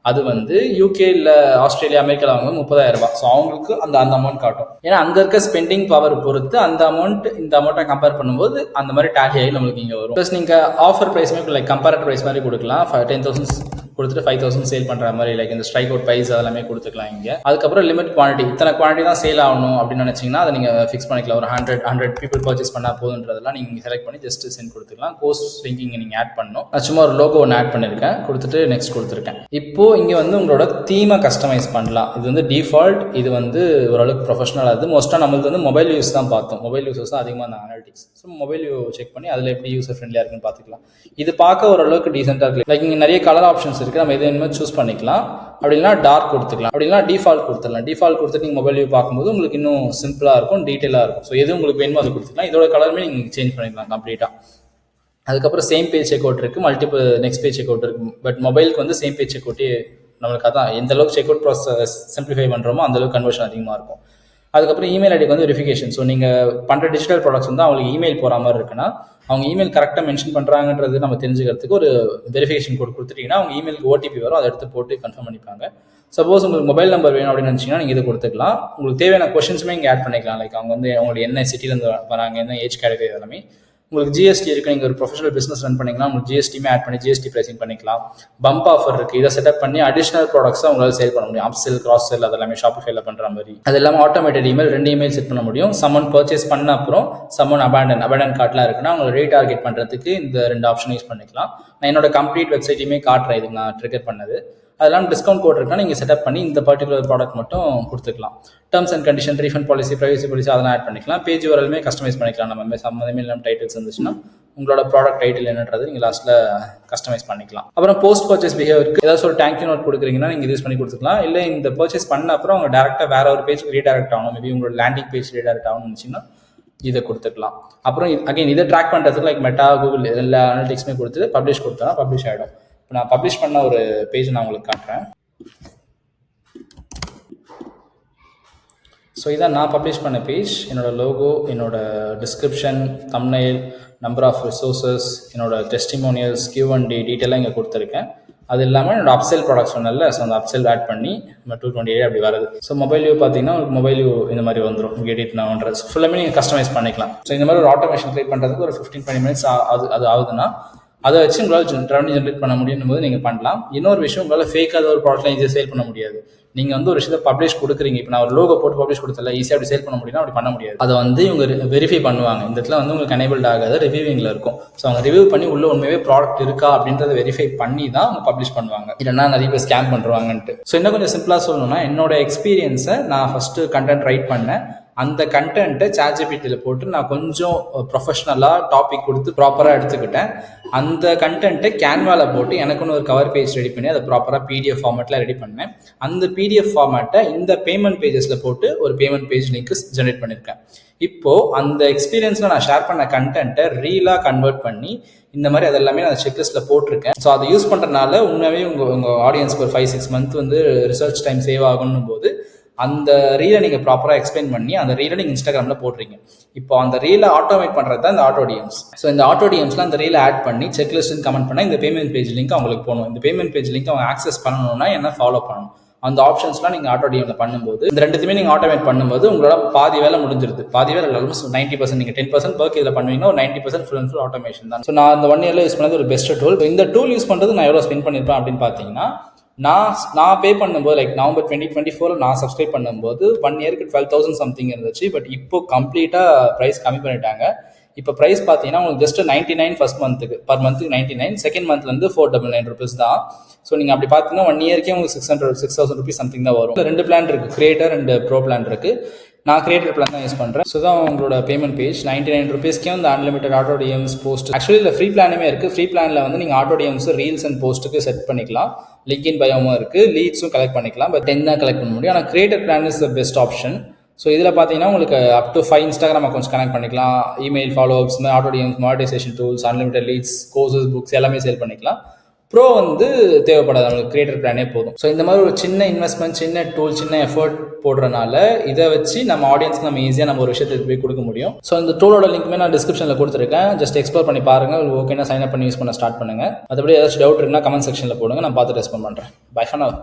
Speaker 1: அது வந்து யூகே இல்லை ஆஸ்திரேலியா அமெரிக்காவில் வாங்க 30,000 ரூபாய். ஸோ அவங்களுக்கு அந்த அமௌண்ட் காட்டும். ஏன்னா அங்கே இருக்க ஸ்பெண்டிங் பவர் பொறுத்து அந்த அமௌண்ட் இந்த அமௌண்ட்டை கம்பேர் பண்ணும்போது அந்த மாதிரி டேலி ஆகி நம்மளுக்கு இங்கே வரும். ப்ளஸ் நீங்கள் ஆஃபர் ப்ரைஸுமே லைக் கம்பேரட் ப்ரைஸ் மாதிரி கொடுக்கலாம். 10,000 கொடுத்துட்டு 5,000 சேல் பண்ணுற மாதிரி லைக் இந்த ஸ்ட்ரைக் அவுட் ப்ரைஸ் அதெல்லாமே கொடுத்துக்கலாம் இங்கே. அதுக்கப்புறம் லிமிட் குவான்டிட்டி, இத்தனை குவான்டிட்டி தான் சேல் ஆகணும் அப்படின்னு நினச்சிங்கன்னா அதை நீங்கள் ஃபிக்ஸ் பண்ணிக்கலாம். ஒரு 100 பீப்புள் பர்ச்சேஸ் பண்ணால் போதுன்றதெல்லாம் நீங்கள் செலக்ட் பண்ணி ஜஸ்ட் சென்ட் கொடுத்துக்கலாம். கோர்ஸ் லிங்கிங் நீங்கள் ஆட் பண்ணணும். நான் சும்மா ஒரு லோகோ ஒன்று ஆட் பண்ணியிருக்கேன், கொடுத்துட்டு நெக்ஸ்ட் கொடுத்துருக்கேன். இப்போது இங்கே வந்து உங்களோட தீமை கஸ்டமைஸ் பண்ணலாம். இது வந்து டிஃபால்ட், இது வந்து ஓரளவுக்கு ப்ரொஃபஷனலாக இருக்குது. மோஸ்ட்டாக நம்மளுக்கு வந்து மொபைல் யூஸ் தான் பார்த்தோம். மொபைல் யூஸர்ஸ் தான் அதிகமாக அந்த அனாலிட்டிக்ஸ். ஸோ மொபைல் செக் பண்ணி அதில் எப்படி யூசர் ஃப்ரெண்ட்லியாக இருக்குன்னு பார்த்துக்கலாம். இது பார்க்க ஓரளவுக்கு டீசெண்டாக இருக்குது. லைக் இங்கே நிறைய கலர் ஆப்ஷன்ஸ் இருக்குது, நம்ம எது வேணுமோ சூஸ் பண்ணிக்கலாம். அப்படின்னா டார்க் கொடுத்துக்கலாம், அப்படின்னா டிஃபால்ட் கொடுத்துடலாம். டிஃபால்ட் கொடுத்துட்டு நீங்கள் மொபைல் வியூ பார்க்கும்போது உங்களுக்கு இன்னும் சிம்பிளாக இருக்கும், டீட்டெயிலாக இருக்கும். ஸோ எது உங்களுக்கு வேணுமோ அதை கொடுத்துக்கலாம். இதோட கலருமே நீங்கள் சேஞ்ச் பண்ணிக்கலாம் கம்ப்ளீட்டாக. அதுக்கப்புறம் சேம் பேஜ் செக் அவுட் இருக்குது, multiple next page check out இருக்குது. பட் மொபைலுக்கு வந்து சேம் பேஜ் செக் அவுட்டே நம்மளுக்கு அதான் எந்த அளவுக்கு செக் அவுட் ப்ராசஸ் சிம்பிளிஃபை பண்ணுறோமோ அந்தளவுக்கு கன்வர்ஷன் அதிகமாக இருக்கும். அதுக்கப்புறம் இமெயில் ஐடிக்கு வந்து வெரிஃபிகேஷன். ஸோ நீங்கள் பண்ணுற டிஜிட்டல் ப்ராடக்ட்ஸ் வந்து அவங்களுக்கு இமெயில் போகிற மாதிரி இருக்குன்னா அவங்க இமெயில் கரெக்டாக மென்ஷன் பண்ணுறாங்கன்றது நம்ம தெரிஞ்சுக்கிறதுக்கு ஒரு வெரிஃபிகேஷன் கோட் கொடுத்துட்டீங்கன்னா அவங்க இமெயிலுக்கு ஓடிபி வரும், அதை எடுத்து போட்டு கன்ஃபார்ம் பண்ணிப்பாங்க. சப்போஸ் உங்களுக்கு மொபைல் நம்பர் வேணும் அப்படின்னு நினச்சிங்கன்னா நீங்கள் இதை கொடுத்துக்கலாம். உங்களுக்கு தேவையான கொஷின்ஸுமே இங்கே ஆட் பண்ணிக்கலாம். லைக் அவங்க வந்து அவங்களுக்கு என்ன சிட்டிலேருந்து வராங்க, என்ன ஏஜ் கேட்டகரி, எல்லாமே. உங்களுக்கு ஜிஎஸ்டி இருக்குது, நீங்கள் ஒரு ப்ரொஃபஷனல் பிஸ்னஸ் ரன் பண்ணிங்கன்னா உங்களுக்கு ஜிஎஸ்டியுமே ஆட் பண்ணி ஜிஎஸ்டி ப்ரைசிங் பண்ணிக்கலாம். பம்ப் ஆஃபர் இருக்குது, இதை செட்டப் பண்ணி அடிஷனல் ப்ராடக்ட்ஸை உங்களால் சேல் பண்ண முடியும். அப்செல், கிராஸ் செல் அதெல்லாமே ஷாப்பிஃபைல பண்ணுற மாதிரி. அது இல்லாமல் ஆட்டோமேட்டட் இமெயில் 2 இமெயில் செட் பண்ண முடியும். சம்மன் பர்ச்சேஸ் பண்ண அப்புறம் சம்மன் அபேண்டன் கார்ட்லாம் இருக்குன்னா அவங்களை ரீடார்கெட் பண்ணுறதுக்கு இந்த 2 ஆப்ஷன் யூஸ் பண்ணிக்கலாம். நான் என்னோட கம்ப்ளீட் வெப்சைட்டையுமே காட்டுறேன், இதுக்கு நான் ட்ரிகர் பண்ணது. அதெல்லாம் டிஸ்கவுண்ட் கோட் இருக்குன்னா நீங்கள் செட்டப் பண்ணி இந்த பர்டிகுலர் ப்ராடக்ட் மட்டும் கொடுத்துக்கலாம். Terms and condition, refund policy, privacy policy அதெல்லாம் ஆட் பண்ணிக்கலாம். பேஜ் வரலுமே கஸ்டமைஸ் பண்ணிக்கலாம். நம்ம சம்மந்தமே இல்லாமல் டைட்டில்ஸ் இருந்துச்சுன்னா உங்களோட ப்ராடக்ட் டைட்டில் என்னன்றது நீங்கள் லாஸ்ட்டில் கஸ்டமைஸ் பண்ணிக்கலாம். அப்புறம் போஸ்ட் பர்ச்சேஸ் பிஹேவியருக்கு ஏதாச்சும் ஒரு தேங்க்யூ நோட் கொடுக்குறீங்கன்னா நீங்கள் யூஸ் பண்ணி கொடுத்துக்கலாம். இல்லை இந்த பர்ச்சேஸ் பண்ண அப்புறம் அவங்க டேரெக்டாக வேற ஒரு பேஜ் ரீடைரக்ட் ஆகணும், மேபி உங்களோட லேண்டிங் பேஜ் ரீடைரக்ட் ஆகணும்னு இருந்துச்சுன்னா இதை கொடுத்துக்கலாம். அப்புறம் அகைன் இதை ட்ராக் பண்ணுறதுக்கு லைக் மெட்டா, கூகுள் எல்லா அனாலிட்டிக்ஸுமே கொடுத்துட்டு பப்ளிஷ் கொடுத்தா பப்ளிஷ் ஆகிடும். இப்போ நான் பப்ளிஷ் பண்ண ஒரு பேஜ் நான் உங்களுக்கு காட்டுறேன். ஸோ இதான் நான் பப்ளிஷ் பண்ண பேஜ். என்னோட லோகோ, என்னோட description, thumbnail, number of resources, என்னோட டெஸ்டிமோனியல்ஸ், Q&A டீட்டெயிலாக இங்கே கொடுத்துருக்கேன். அது இல்லாமல் என்னோட அப்செல் ப்ராடக்ட்ஸ் சொன்னல, ஸோ அந்த அப்செல் ஆட் பண்ணி நம்ம 228 அப்படி வருது. ஸோ மொபைல் வியூ பார்த்தீங்கன்னா மொபைல் வியூ இந்த மாதிரி வந்துடும். எடிட் நான் ஸோ ஃபுல்லாமே நீங்கள் கஸ்டமைஸ் பண்ணிக்கலாம். ஸோ இந்த மாதிரி ஒரு ஆட்டோமேஷன் கிரியேட் பண்ணுறதுக்கு ஒரு 15-20 மினிட்ஸ் அது ஆகுதுன்னா அதை வச்சு உங்களால் ரெவன்யூ ஜென்ரேட் பண்ண முடியும் போது நீங்கள் பண்ணலாம். இன்னொரு விஷயம், உங்களால் ஃபேக்காக ஒரு ப்ராடக்ட்லாம் ஈஸியாக சேல் பண்ண முடியாது. நீங்கள் வந்து ஒரு விஷயத்தை பப்ளிஷ் கொடுக்குறீங்க, இப்போ நான் ஒரு லோகோ போட்டு பப்ளிஷ் கொடுத்தல ஈஸியாக அப்படி சேல் பண்ண முடியும்னா அப்படி பண்ண முடியாது. அதை வந்து இவங்க வெரிஃபை பண்ணுவாங்க. இந்த இடத்துல வந்து உங்களுக்கு எனேபிள்ட் ஆகாது, ரிவ்யூவிங்கில் இருக்கும். ஸோ அவங்க ரிவ்யூ பண்ணி உள்ள உண்மையே ப்ராடக்ட் இருக்கா அப்படின்றத வெரிஃபை பண்ணி தான் அவங்க பப்ளிஷ் பண்ணுவாங்க. இல்லைன்னா நிறைய பேர் ஸ்கேம் பண்ணுறாங்கன்ட்டு. ஸோ இன்னும் கொஞ்சம் சிம்பிளாக சொல்லணும்னா, என்னோட எக்ஸ்பீரியன்ஸை நான் ஃபஸ்ட்டு கண்டென்ட் ரைட் பண்ணேன். அந்த கண்டென்ட்டை ChatGPTயில் போட்டு நான் கொஞ்சம் ப்ரொஃபஷ்னலாக டாபிக் கொடுத்து ப்ராப்பராக எடுத்துக்கிட்டேன். அந்த கண்டென்ட்டை கேன்வாவில் போட்டு எனக்குன்னு ஒரு கவர் பேஜ் ரெடி பண்ணி அதை ப்ராப்பராக PDF ஃபார்மேட்டில் ரெடி பண்ணேன். அந்த PDF ஃபார்மேட்டை இந்த பேமெண்ட் பேஜஸில் போட்டு ஒரு பேமெண்ட் பேஜ் லிங்க் ஜென்ரேட் பண்ணியிருக்கேன். இப்போது அந்த எக்ஸ்பீரியன்ஸில் நான் ஷேர் பண்ண கண்டென்ட்டை ரீலாக கன்வெர்ட் பண்ணி இந்த மாதிரி அதெல்லாமே நான் செக்லிஸ்ட்டில் போட்டிருக்கேன். ஸோ அதை யூஸ் பண்ணுறதுனால உண்மையாகவே உங்கள் ஆடியன்ஸ்க்கு ஒரு 5-6 மந்த் வந்து ரிசர்ச் டைம் சேவ் ஆகணும் போது அந்த ரீலை நீங்கள் ப்ராப்பராக எக்ஸ்பிளைன் பண்ணி அந்த ரீலை நீங்கள் இன்ஸ்டாகிராமில் போடுறீங்க. இப்போ அந்த ரீலை ஆட்டோமேட் பண்ணுறது தான் இந்த ஆட்டோ டிஎம்ஸ். ஸோ இந்த ஆட்டோ டிஎம்ஸ்லாம் அந்த ரீலை ஆட் பண்ணி செக்லிஸ்ட்னு கமெண்ட் பண்ணால் இந்த பேமெண்ட் பேஜ் லிங்க் அவங்களுக்கு போகணும். இந்த பேமெண்ட் பேஜ் லிங்க் அவங்க ஆக்சஸ் பண்ணணும்னா என்ன ஃபாலோ பண்ணணும், அந்த ஆப்ஷன்ஸ்லாம் நீங்கள் ஆட்டோ டிஎம்ல பண்ணும்போது இந்த ரெண்டுத்துமே நீங்கள் ஆட்டோமேட் பண்ணும்போது உங்களோட பாதி வேலை முடிஞ்சிருது. பாதி வேலை ஆல்மோஸ்ட் 90%. நீங்கள் 10% ஒர்க் இதில் பண்ணுவீங்கன்னா ஒரு 90% ஃபுல் அண்ட் ஃபுல் ஆட்டோமேஷன் தான். ஸோ நான் அந்த 1 இயரில் யூஸ் பண்ணது ஒரு பெஸ்ட் டூல். இந்த டூல் யூஸ் பண்ணுறது நான் எவ்வளோ ஸ்பெண்ட் பண்ணியிருப்பேன் அப்படின்னு பார்த்தீங்கன்னா, நான் பே பண்ணும்போது லைக் நவம்பர் 2024 நான் சப்ஸ்கிரைப் பண்ணும்போது 1 இயருக்கு 12,000 சம்திங் இருந்துச்சு. பட் இப்போ கம்ப்ளீட்டாக ப்ரைஸ் கம்மி பண்ணிட்டாங்க. இப்போ ப்ரைஸ் பார்த்தீங்கன்னா உங்களுக்கு ஜஸ்ட் 99 ஃபர்ஸ்ட் மந்த்துக்கு, பர் மந்த்துக்கு 99, செகண்ட் மந்த்லேருந்து 499 ருபீஸ் தான். ஸோ நீங்கள் அப்படி பார்த்தீங்கன்னா 1 இயர்க்கே உங்களுக்கு 6,000 ருபீஸ் சம்திங் தான் வரும். 2 பிளான் இருக்குது, கிரியேட்டர் அண்ட் ப்ரோ பிளான் இருக்குது. நான் கிரியேட்டர் பிளான் தான் யூஸ் பண்ணுறேன். ஸோ தான் உங்களோட பேமெண்ட் பேஜ் 99 ருபீஸ்க்கே வந்து unlimited auto DMs post. Actually இல்லை, ஃப்ரீ பிளானுமே இருக்குது. ஃப்ரீ பிளானில் வந்து நீங்கள் ஆட்டோ டிஎம்ஸ் ரீல்ஸ் அண்ட் போஸ்ட்டுக்கு செட் பண்ணிக்கலாம். லிங்க்இன் பயோமும் இருக்குது, லீட்ஸும் கலெக்ட் பண்ணிக்கலாம். பட் 10 தான் கலெக்ட் பண்ண முடியும். ஆனால் creator plan is the best option. So இதில் பார்த்தீங்கன்னா உங்களுக்கு up to 5 Instagram accounts connect பண்ணிக்கலாம், email follow ups, auto DMs, monetisation tools, unlimited leads, courses, books எல்லாமே சேல் பண்ணிக்கலாம். ப்ரோ வந்து தேவைப்படாது, நம்மளுக்கு கிரியேட்டர் பிளானே போதும். ஸோ இந்த மாதிரி ஒரு சின்ன இன்வெஸ்ட்மெண்ட், சின்ன டூல், சின்ன எஃபர்ட் போடுறனால இதை வச்சு நம்ம ஆடியன்ஸ்க்கு நம்ம ஈஸியாக நம்ம ஒரு விஷயத்தை போய் கொடுக்க முடியும். ஸோ இந்த டூலோட லிங்க்குமே நான் டிஸ்கிரிப்ஷனில் கொடுத்துருக்கேன். ஜஸ்ட் எக்ஸ்ப்ளோர் பண்ணி பாருங்கள். உங்களுக்கு ஓகேனா சைன் அப் பண்ணி யூஸ் பண்ண ஸ்டார்ட் பண்ணுங்கள். மற்றபடி ஏதாச்சும் டவுட் இருக்குன்னா கமெண்ட் செக்ஷனில் போடுங்க, நான் பார்த்து ரெஸ்பாண்ட் பண்ணுறேன். Bye for now.